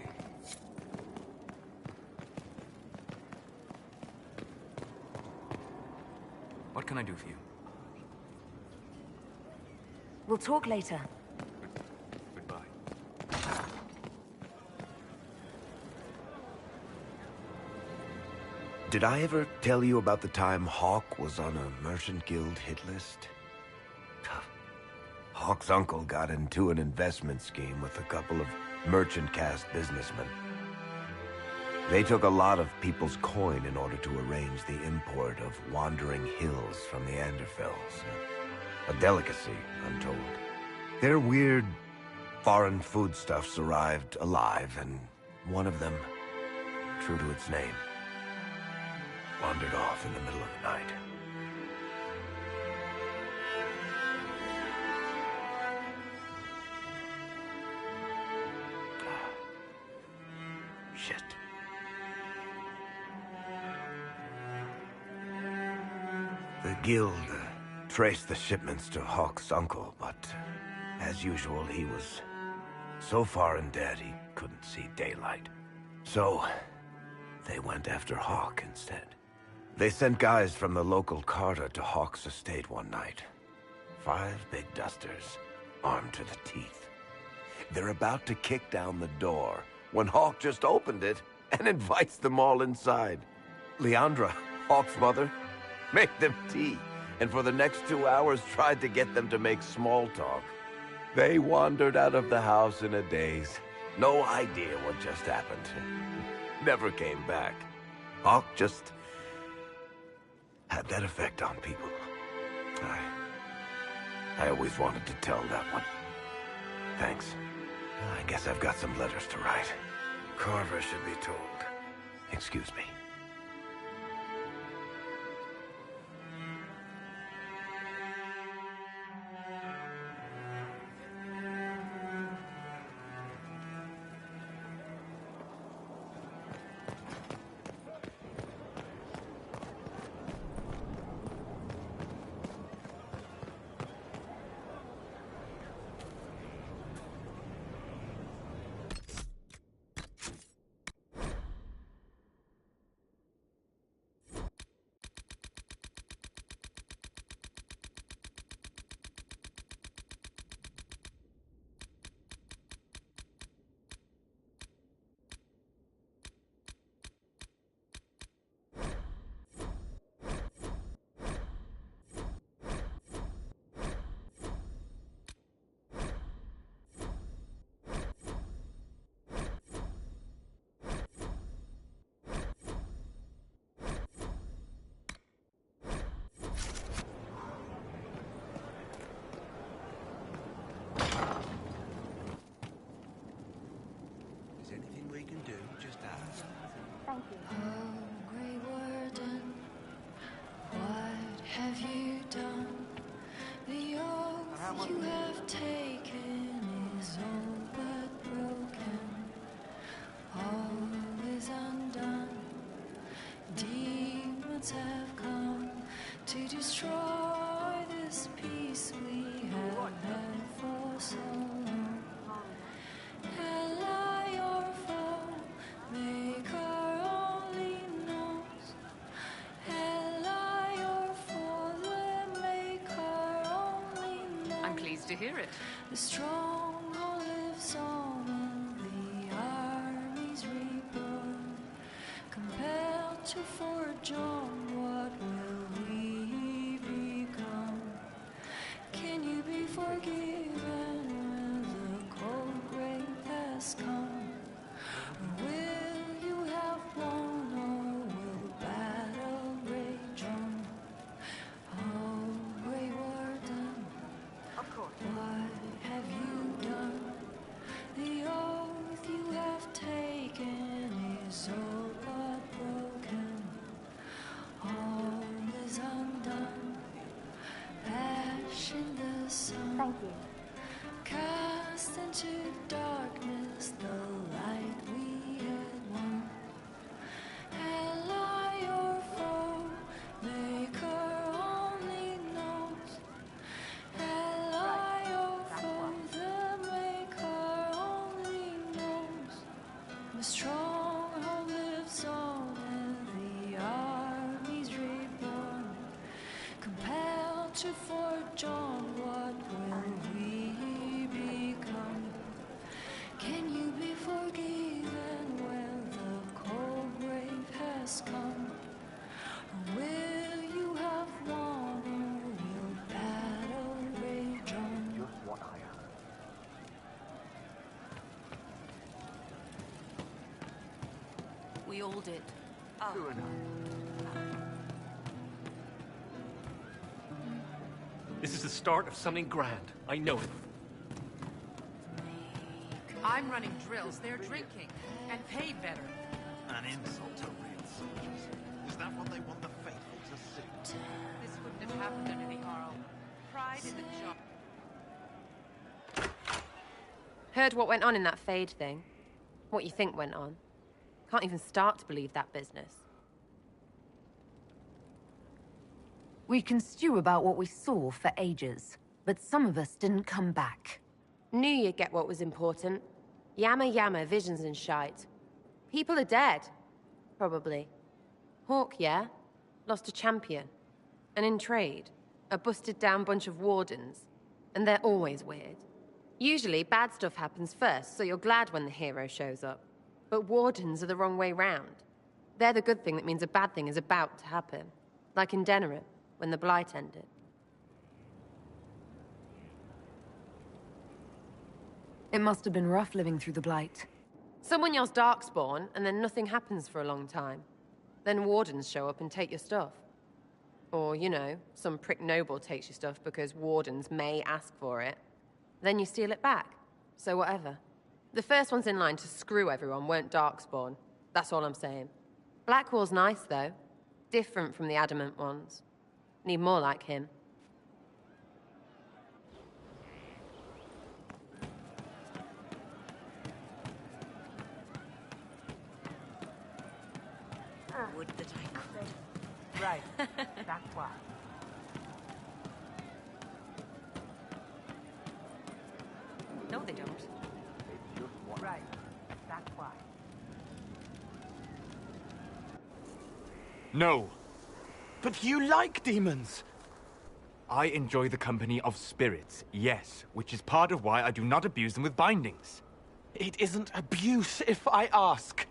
Speaker 18: What can I do for you?
Speaker 12: We'll talk later.
Speaker 18: Goodbye.
Speaker 10: Did I ever tell you about the time Hawk was on a Merchant Guild hit list? Hawk's uncle got into an investment scheme with a couple of merchant caste businessmen. They took a lot of people's coin in order to arrange the import of wandering hills from the Anderfells. A delicacy, I'm told. Their weird, foreign foodstuffs arrived alive, and one of them, true to its name, wandered off in the middle of the night. Shit. The guild traced the shipments to Hawk's uncle, but as usual, he was so far in debt he couldn't see daylight. So they went after Hawk instead. They sent guys from the local carter to Hawk's estate one night. 5 big dusters, armed to the teeth. They're about to kick down the door when Hawk just opened it and invites them all inside. Leandra, Hawk's mother, made them tea, and for the next 2 hours tried to get them to make small talk. They wandered out of the house in a daze. No idea what just happened. Never came back. Hawk just had that effect on people. I always wanted to tell that one. Thanks. I guess I've got some letters to write. Carver should be told. Excuse me.
Speaker 19: You have taken is all but broken. All is undone. demons have come to destroy this peace we have had for so long. Ella, your foe, maker only knows. Ella, your foe, maker only knows.
Speaker 17: I'm pleased to hear it.
Speaker 19: The stronghold lives on and the armies reborn. Compelled to forge on, what will we become? Can you be forgiven when the cold grave has come? Or will you have won, or will battle rage on? Oh, Grey Warden, what have you done? The oath you have taken is all but broken. All is undone. Ash in the sun.
Speaker 3: Thank you.
Speaker 19: Cast into darkness the light we had won. Ally your foe, maker only knows. Ally your foe, the maker only knows. The stronghold lives on and the armies reborn. Compelled to forge on, what will we become? Can you be forgiven when the cold grave has come? Or will you have won, or will battle rage on?
Speaker 20: Just what I am.
Speaker 17: We all did.
Speaker 20: True enough.
Speaker 5: This is the start of something grand. I know it.
Speaker 17: I'm running drills. They're drinking. And paid better.
Speaker 20: An insult to real soldiers. Is that what they want the faithful to see?
Speaker 17: This wouldn't have happened under the Arl. Pride in the job.
Speaker 21: Heard what went on in that Fade thing? What you think went on? Can't even start to believe that business.
Speaker 3: We can stew about what we saw for ages, but some of us didn't come back.
Speaker 21: Knew you'd get what was important. Yammer, visions and shite. People are dead. Probably. Hawk, yeah? Lost a champion. And in trade, a busted down bunch of wardens. And they're always weird. Usually, bad stuff happens first, so you're glad when the hero shows up. But wardens are the wrong way round. They're the good thing that means a bad thing is about to happen. Like in Denerim, when the Blight ended.
Speaker 3: It must have been rough living through the Blight.
Speaker 21: Someone yells Darkspawn, and then nothing happens for a long time. Then wardens show up and take your stuff. Or, you know, some prick noble takes your stuff because wardens may ask for it. Then you steal it back. So whatever. The first ones in line to screw everyone weren't Darkspawn. That's all I'm saying. Blackwall's nice, though. Different from the Adamant ones. Need more like him.
Speaker 17: Would that I could.
Speaker 22: Right. That's why.
Speaker 17: No, they don't.
Speaker 22: Right. That's why.
Speaker 16: No. But you like demons! I enjoy the company of spirits, yes, which is part of why I do not abuse them with bindings. It isn't abuse if I ask.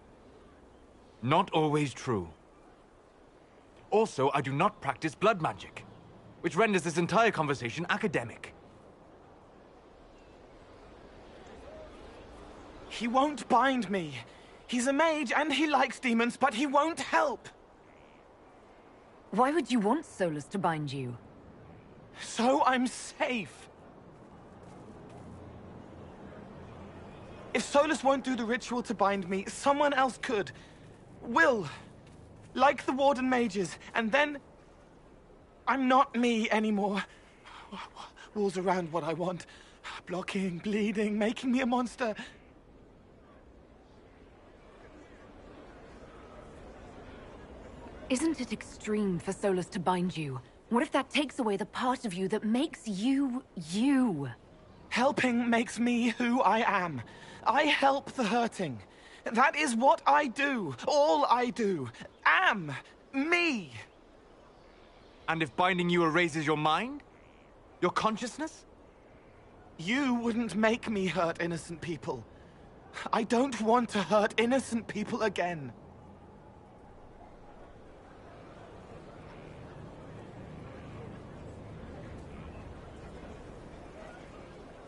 Speaker 16: Not always true. Also, I do not practice blood magic, which renders this entire conversation academic. He won't bind me. He's a mage and he likes demons, but he won't help.
Speaker 3: Why would you want Solus to bind you?
Speaker 16: So I'm safe. If Solus won't do the ritual to bind me, someone else could. Will. Like the Warden mages, and then... I'm not me anymore. Walls around what I want. Blocking, bleeding, making me a monster.
Speaker 3: Isn't it extreme for Solus to bind you? What if that takes away the part of you that makes you, you?
Speaker 7: Helping makes me who I am. I help the hurting. That is what I do. All I do. Am. Me.
Speaker 9: And if binding you erases your mind? Your consciousness?
Speaker 7: You wouldn't make me hurt innocent people. I don't want to hurt innocent people again.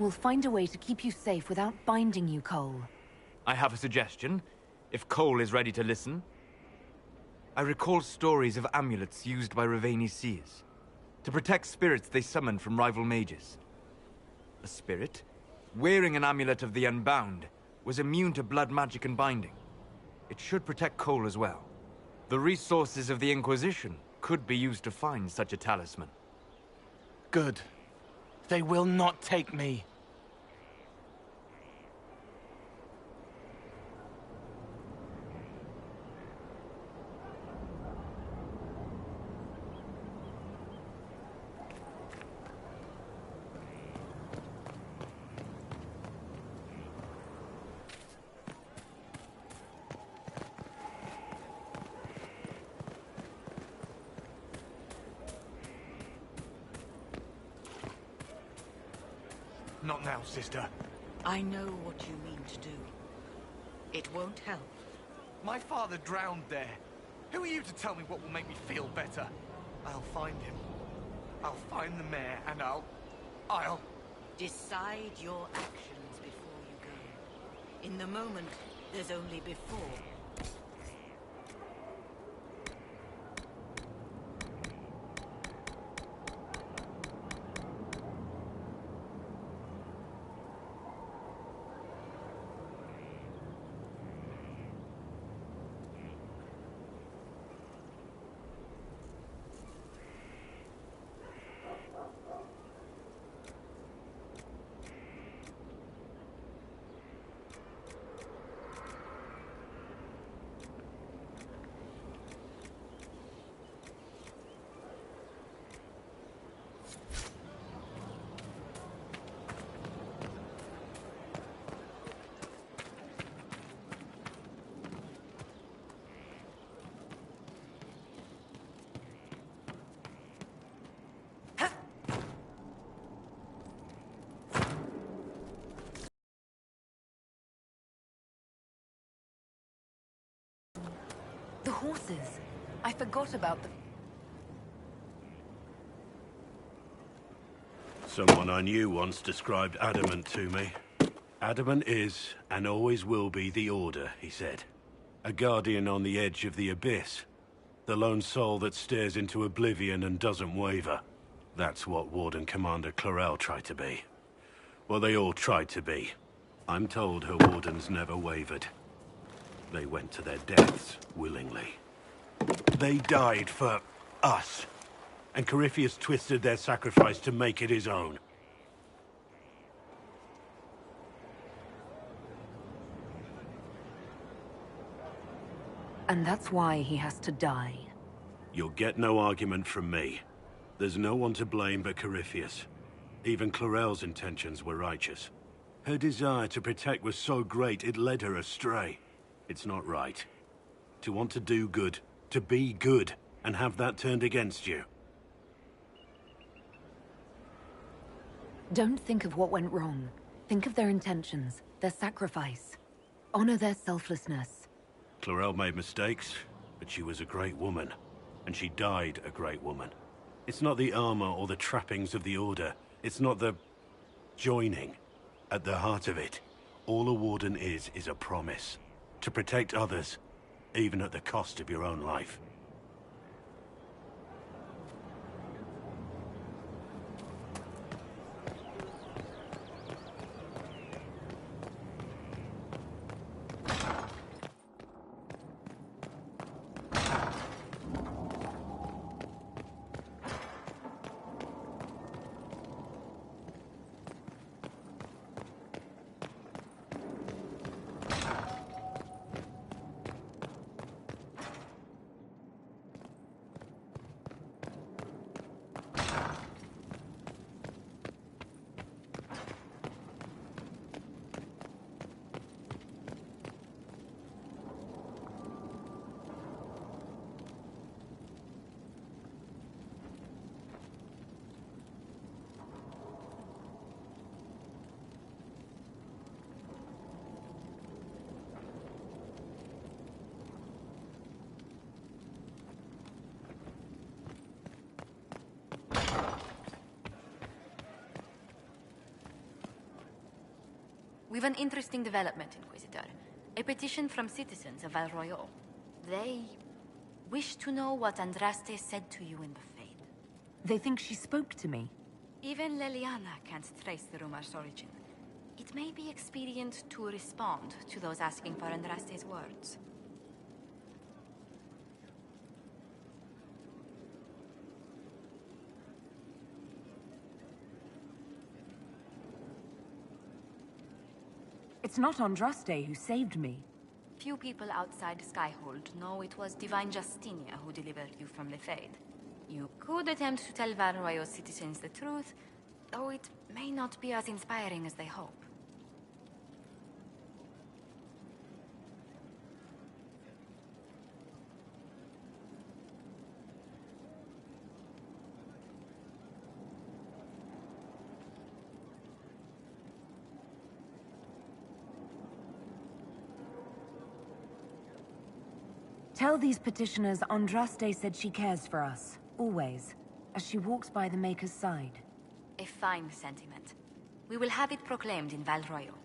Speaker 3: We'll find a way to keep you safe without binding you, Cole.
Speaker 9: I have a suggestion, if Cole is ready to listen. I recall stories of amulets used by Raveni seers to protect spirits they summoned from rival mages. A spirit, wearing an amulet of the Unbound, was immune to blood magic and binding. It should protect Cole as well. The resources of the Inquisition could be used to find such a talisman.
Speaker 7: Good. They will not take me.
Speaker 9: Not now, sister.
Speaker 17: I know what you mean to do. It won't help.
Speaker 9: My father drowned there. Who are you to tell me what will make me feel better? I'll find him. I'll find the mayor, and I'll...
Speaker 17: Decide your actions before you go. In the moment, there's only before.
Speaker 3: The horses. I forgot about them.
Speaker 23: Someone I knew once described Adamant to me. Adamant is, and always will be, the Order, he said. A guardian on the edge of the abyss. The lone soul that stares into oblivion and doesn't waver. That's what Warden Commander Clarel tried to be. Well, they all tried to be. I'm told her wardens never wavered. They went to their deaths willingly. They died for us. And Corypheus twisted their sacrifice to make it his own.
Speaker 3: And that's why he has to die.
Speaker 23: You'll get no argument from me. There's no one to blame but Corypheus. Even Clarel's intentions were righteous. Her desire to protect was so great it led her astray. It's not right. To want to do good, to be good, and have that turned against you.
Speaker 3: Don't think of what went wrong. Think of their intentions, their sacrifice. Honor their selflessness.
Speaker 23: Clarel made mistakes, but she was a great woman. And she died a great woman. It's not the armor or the trappings of the Order. It's not the... joining. At the heart of it, all a Warden is a promise. To protect others, even at the cost of your own life.
Speaker 6: We've an interesting development, Inquisitor. A petition from citizens of Val Royeaux. They wish to know what Andraste said to you in the Fade.
Speaker 11: They think she spoke to me.
Speaker 6: Even Leliana can't trace the rumor's origin. It may be expedient to respond to those asking for Andraste's words.
Speaker 11: It's not Andraste who saved me.
Speaker 6: Few people outside Skyhold know it was Divine Justinia who delivered you from the Fade. You could attempt to tell Val Royeaux citizens the truth, though it may not be as inspiring as they hope.
Speaker 11: Tell these petitioners Andraste said she cares for us, always, as she walks by the Maker's side.
Speaker 6: A fine sentiment. We will have it proclaimed in Val Royeaux.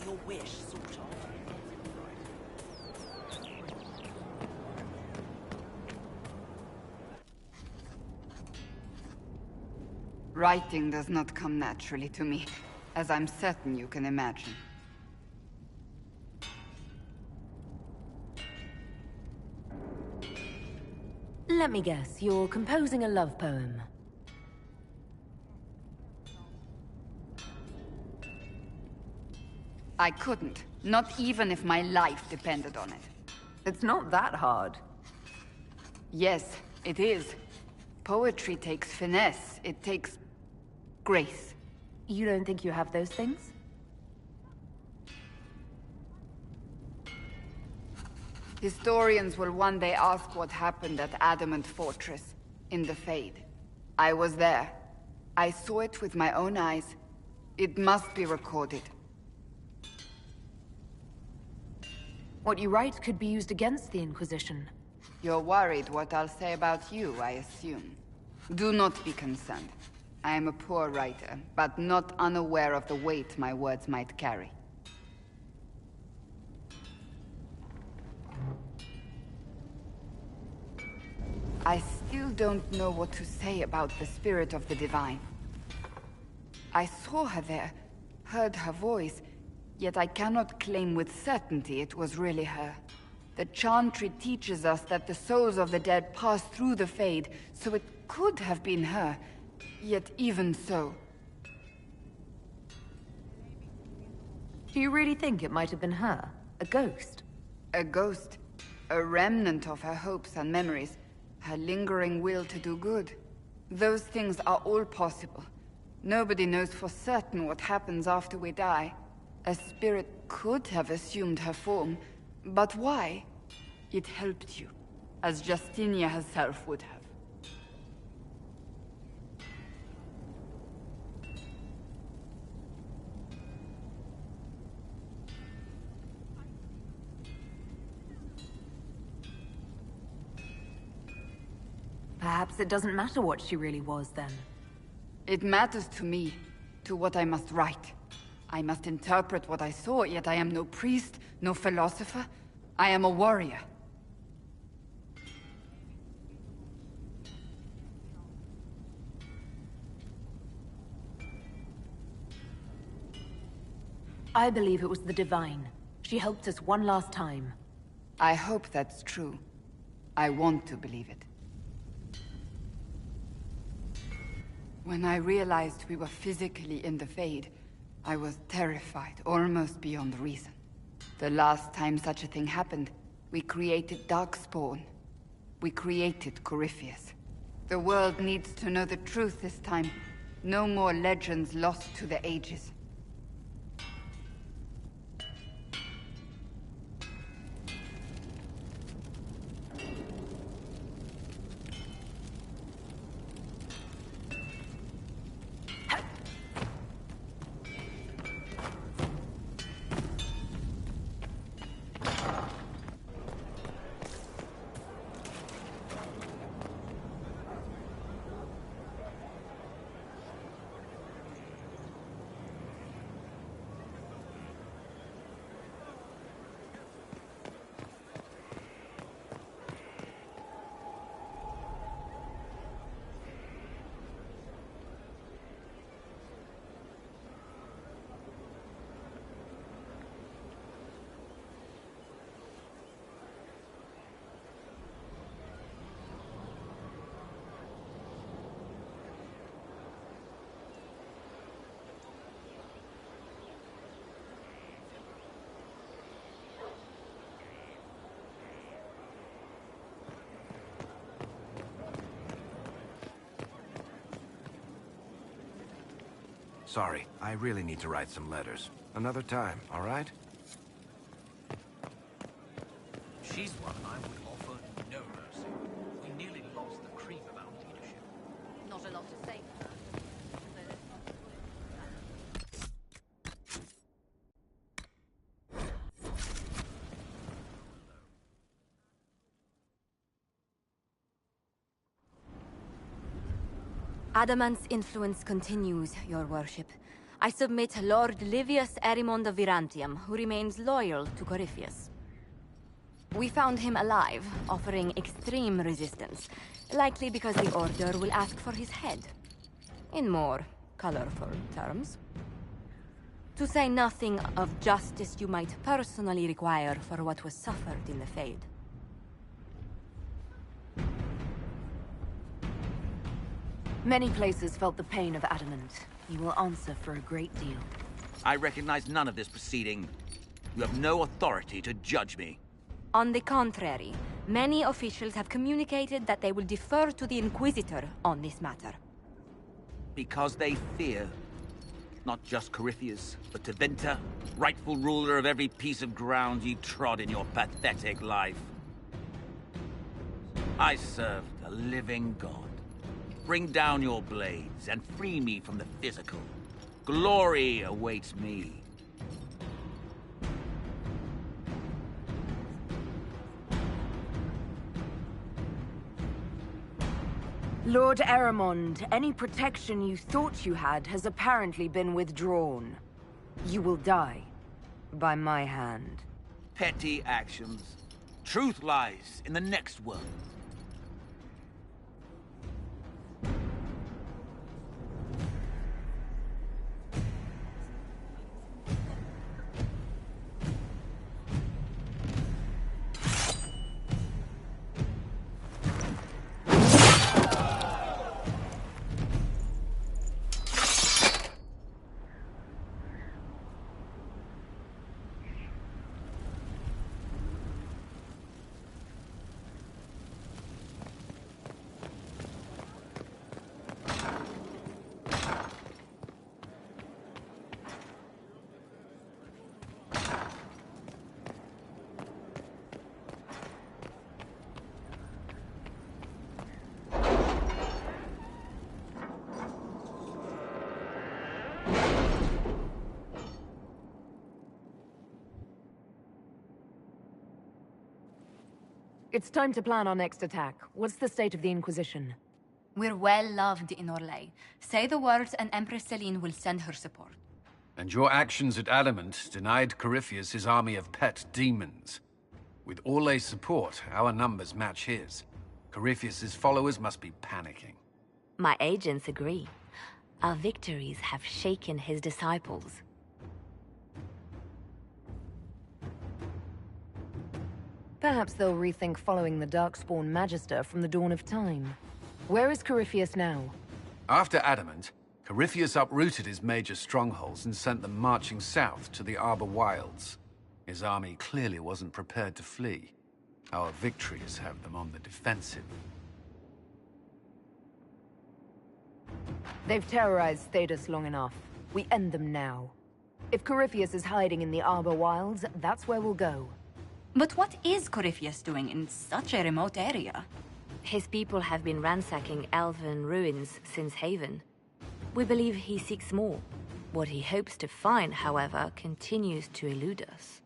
Speaker 17: your wish, sort of.
Speaker 14: Writing does not come naturally to me, as I'm certain you can imagine.
Speaker 11: Let me guess, you're composing a love poem.
Speaker 14: I couldn't. Not even if my life depended on it.
Speaker 21: It's not that hard.
Speaker 14: Yes, it is. Poetry takes finesse. It takes... grace.
Speaker 21: You don't think you have those things?
Speaker 14: Historians will one day ask what happened at Adamant Fortress, in the Fade. I was there. I saw it with my own eyes. It must be recorded.
Speaker 21: What you write could be used against the Inquisition.
Speaker 14: You're worried what I'll say about you, I assume. Do not be concerned. I am a poor writer, but not unaware of the weight my words might carry. I still don't know what to say about the spirit of the Divine. I saw her there, heard her voice, yet I cannot claim with certainty it was really her. The Chantry teaches us that the souls of the dead pass through the Fade, so it could have been her. Yet even so...
Speaker 21: Do you really think it might have been her? A ghost?
Speaker 14: A ghost. A remnant of her hopes and memories. Her lingering will to do good. Those things are all possible. Nobody knows for certain what happens after we die. A spirit could have assumed her form, but why? It helped you, as Justinia herself would have.
Speaker 21: Perhaps it doesn't matter what she really was, then.
Speaker 14: It matters to me, to what I must write. I must interpret what I saw, yet I am no priest, no philosopher. I am a warrior.
Speaker 21: I believe it was the Divine. She helped us one last time.
Speaker 14: I hope that's true. I want to believe it. When I realized we were physically in the Fade, I was terrified, almost beyond reason. The last time such a thing happened, we created Darkspawn. We created Corypheus. The world needs to know the truth this time. No more legends lost to the ages.
Speaker 10: Sorry, I really need to write some letters. Another time, all right?
Speaker 20: She's one I would offer no mercy. We nearly lost the cream of our leadership.
Speaker 4: Not a lot to say.
Speaker 12: Adamant's influence continues, your worship.
Speaker 6: I submit Lord Livius Erimond of Virantium, who remains loyal to Corypheus. We found him alive, offering extreme resistance, likely because the Order will ask for his head. In more colorful terms. To say nothing of justice you might personally require for what was suffered in the Fade.
Speaker 11: Many places felt the pain of Adamant. You will answer for a great deal.
Speaker 2: I recognize none of this proceeding. You have no authority to judge me.
Speaker 6: On the contrary, many officials have communicated that they will defer to the Inquisitor on this matter.
Speaker 2: Because they fear. Not just Corypheus, but Tevinter, rightful ruler of every piece of ground ye trod in your pathetic life. I serve the living God. Bring down your blades and free me from the physical. Glory awaits me.
Speaker 11: Lord Erimond, any protection you thought you had has apparently been withdrawn. You will die. By my hand.
Speaker 2: Petty actions. Truth lies in the next world.
Speaker 11: It's time to plan our next attack. What's the state of the Inquisition?
Speaker 6: We're well loved in Orlais. Say the words and Empress Celine will send her support.
Speaker 8: And your actions at Adamant denied Corypheus his army of pet demons. With Orlais' support, our numbers match his. Corypheus' followers must be panicking.
Speaker 12: My agents agree. Our victories have shaken his disciples.
Speaker 11: Perhaps they'll rethink following the Darkspawn Magister from the dawn of time. Where is Corypheus now?
Speaker 8: After Adamant, Corypheus uprooted his major strongholds and sent them marching south to the Arbor Wilds. His army clearly wasn't prepared to flee. Our victories have them on the defensive.
Speaker 11: They've terrorized Thedas long enough. We end them now. If Corypheus is hiding in the Arbor Wilds, that's where we'll go.
Speaker 6: But what is Corypheus doing in such a remote area?
Speaker 12: His people have been ransacking elven ruins since Haven. We believe he seeks more. What he hopes to find, however, continues to elude us.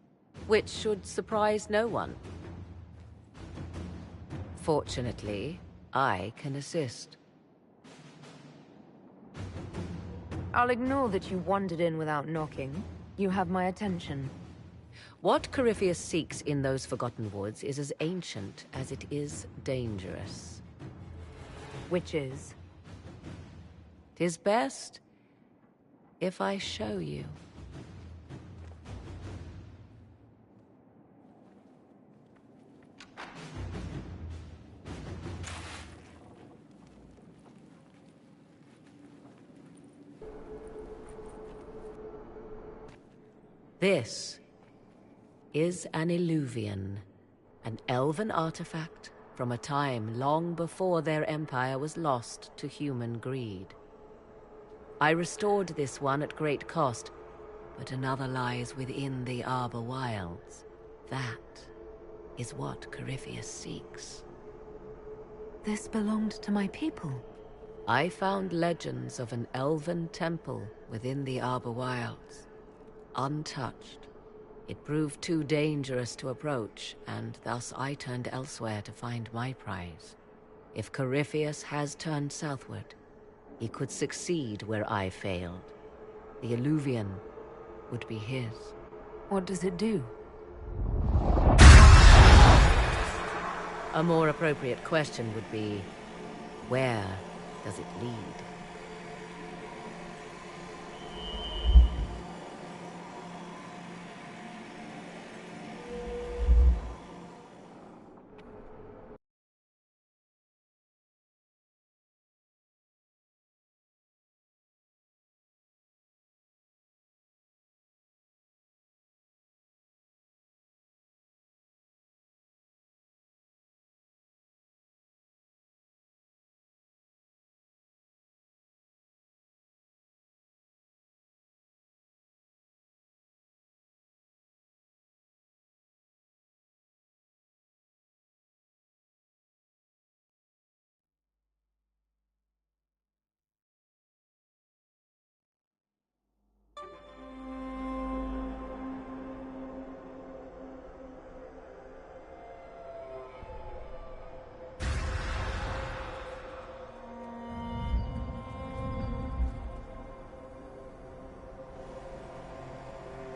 Speaker 13: Which should surprise no one. Fortunately, I can assist.
Speaker 11: I'll ignore that you wandered in without knocking. You have my attention.
Speaker 13: What Corypheus seeks in those Forgotten Woods is as ancient as it is dangerous.
Speaker 11: Which is?
Speaker 13: 'Tis best if I show you. This is an Illuvian, an elven artifact from a time long before their empire was lost to human greed. I restored this one at great cost, but another lies within the Arbor Wilds. That is what Corypheus seeks.
Speaker 11: This belonged to my people.
Speaker 13: I found legends of an elven temple within the Arbor Wilds. Untouched. It proved too dangerous to approach, and thus I turned elsewhere to find my prize. If Corypheus has turned southward, he could succeed where I failed. The Illuvian would be his.
Speaker 11: What does it do?
Speaker 13: A more appropriate question would be, where does it lead?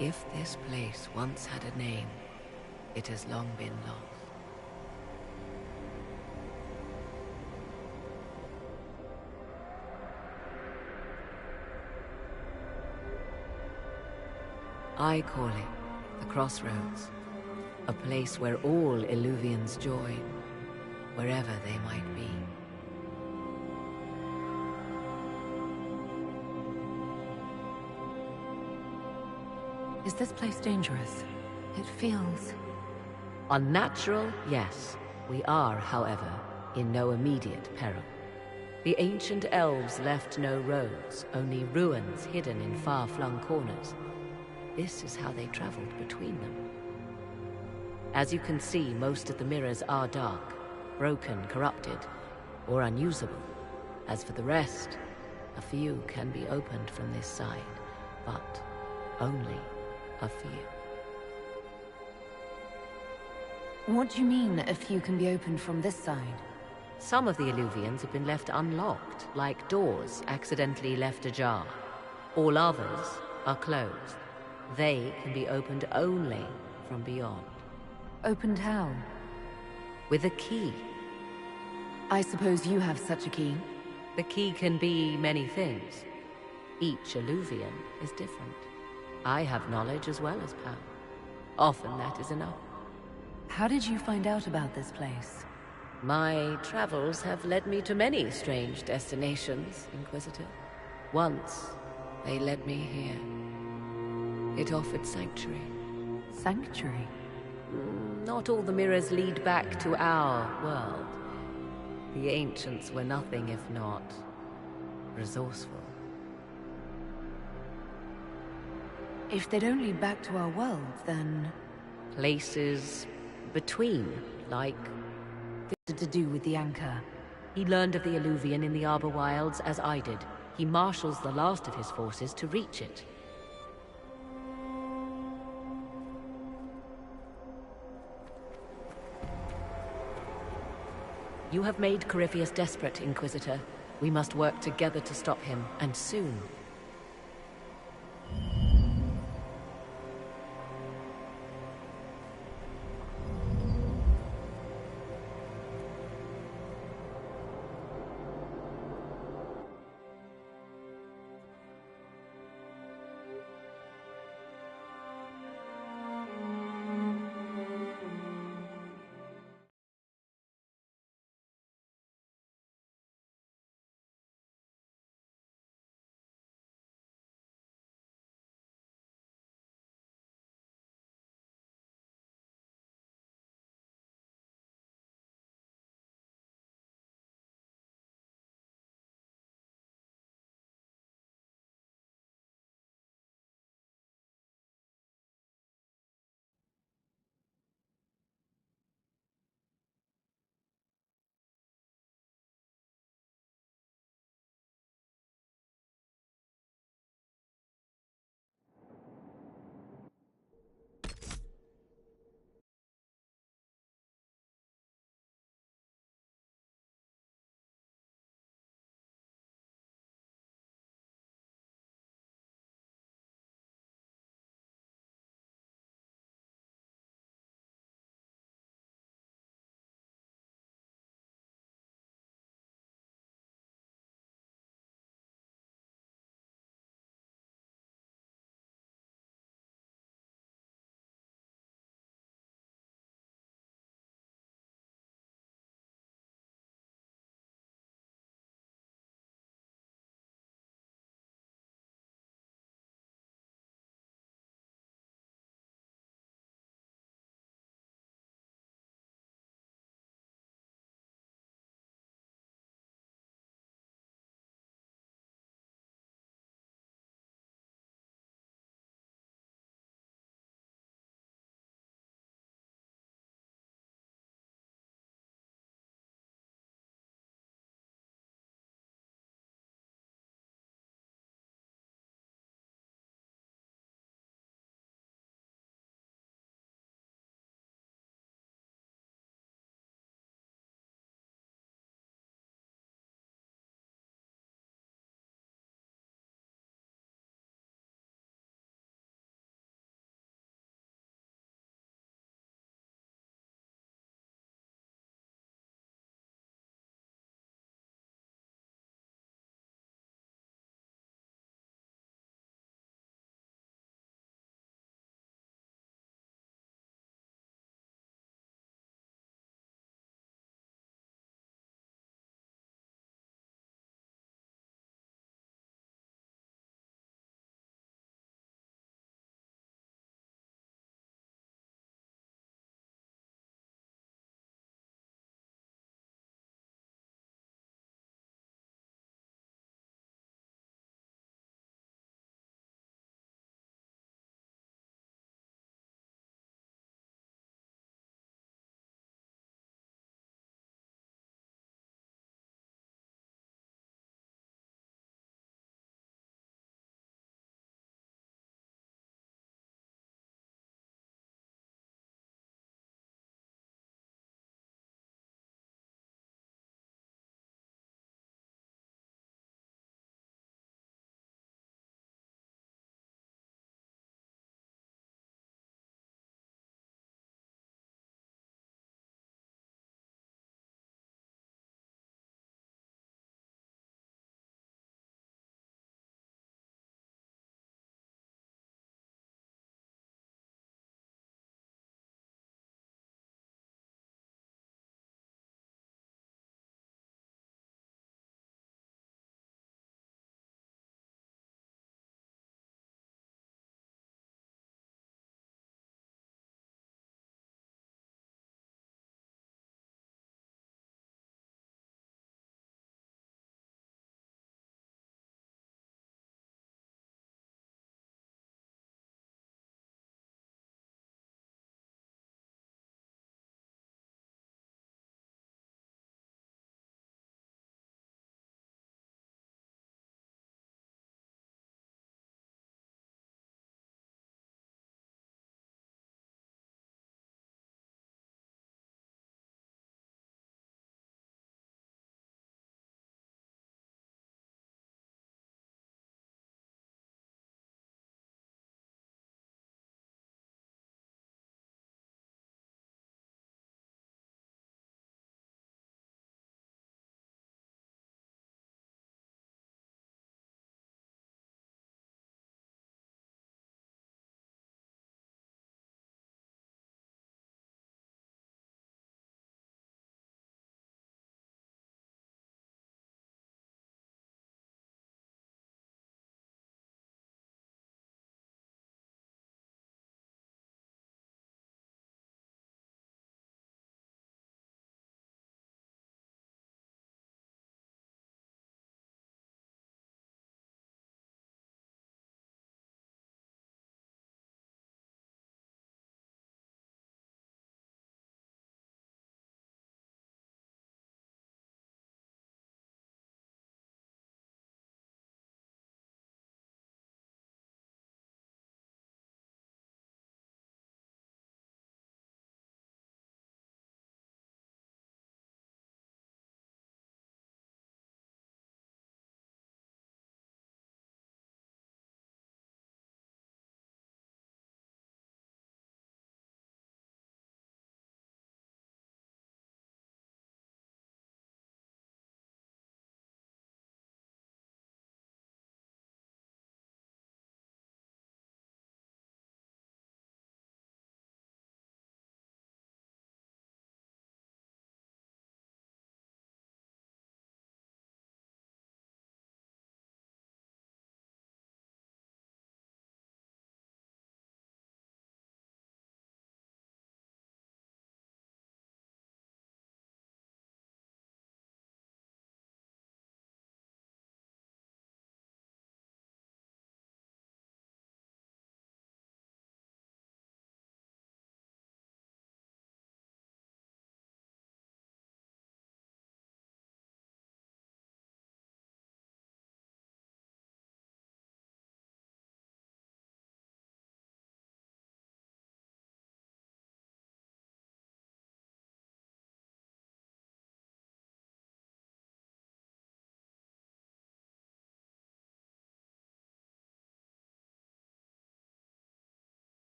Speaker 13: If this place once had a name, it has long been lost. I call it the Crossroads, a place where all Illuvians join, wherever they might be.
Speaker 11: Is this place dangerous? It feels...
Speaker 13: Unnatural, yes. We are, however, in no immediate peril. The ancient elves left no roads, only ruins hidden in far-flung corners. This is how they traveled between them. As you can see, most of the mirrors are dark, broken, corrupted, or unusable. As for the rest, a few can be opened from this side, but only a few.
Speaker 11: What do you mean, a few can be opened from this side?
Speaker 13: Some of the Illuvians have been left unlocked, like doors accidentally left ajar. All others are closed. They can be opened only from beyond.
Speaker 11: Opened how?
Speaker 13: With a key.
Speaker 11: I suppose you have such a key?
Speaker 13: The key can be many things. Each Illuvian is different. I have knowledge as well as power. Often that is enough.
Speaker 11: How did you find out about this place?
Speaker 13: My travels have led me to many strange destinations, Inquisitor. Once, they led me here. It offered sanctuary.
Speaker 11: Sanctuary?
Speaker 13: Not all the mirrors lead back to our world. The ancients were nothing if not resourceful.
Speaker 11: If they don't lead back to our world, then...
Speaker 13: Places between, like...
Speaker 11: To do with the anchor.
Speaker 13: He learned of the Illuvian in the Arbor Wilds as I did. He marshals the last of his forces to reach it. You have made Corypheus desperate, Inquisitor. We must work together to stop him, and soon.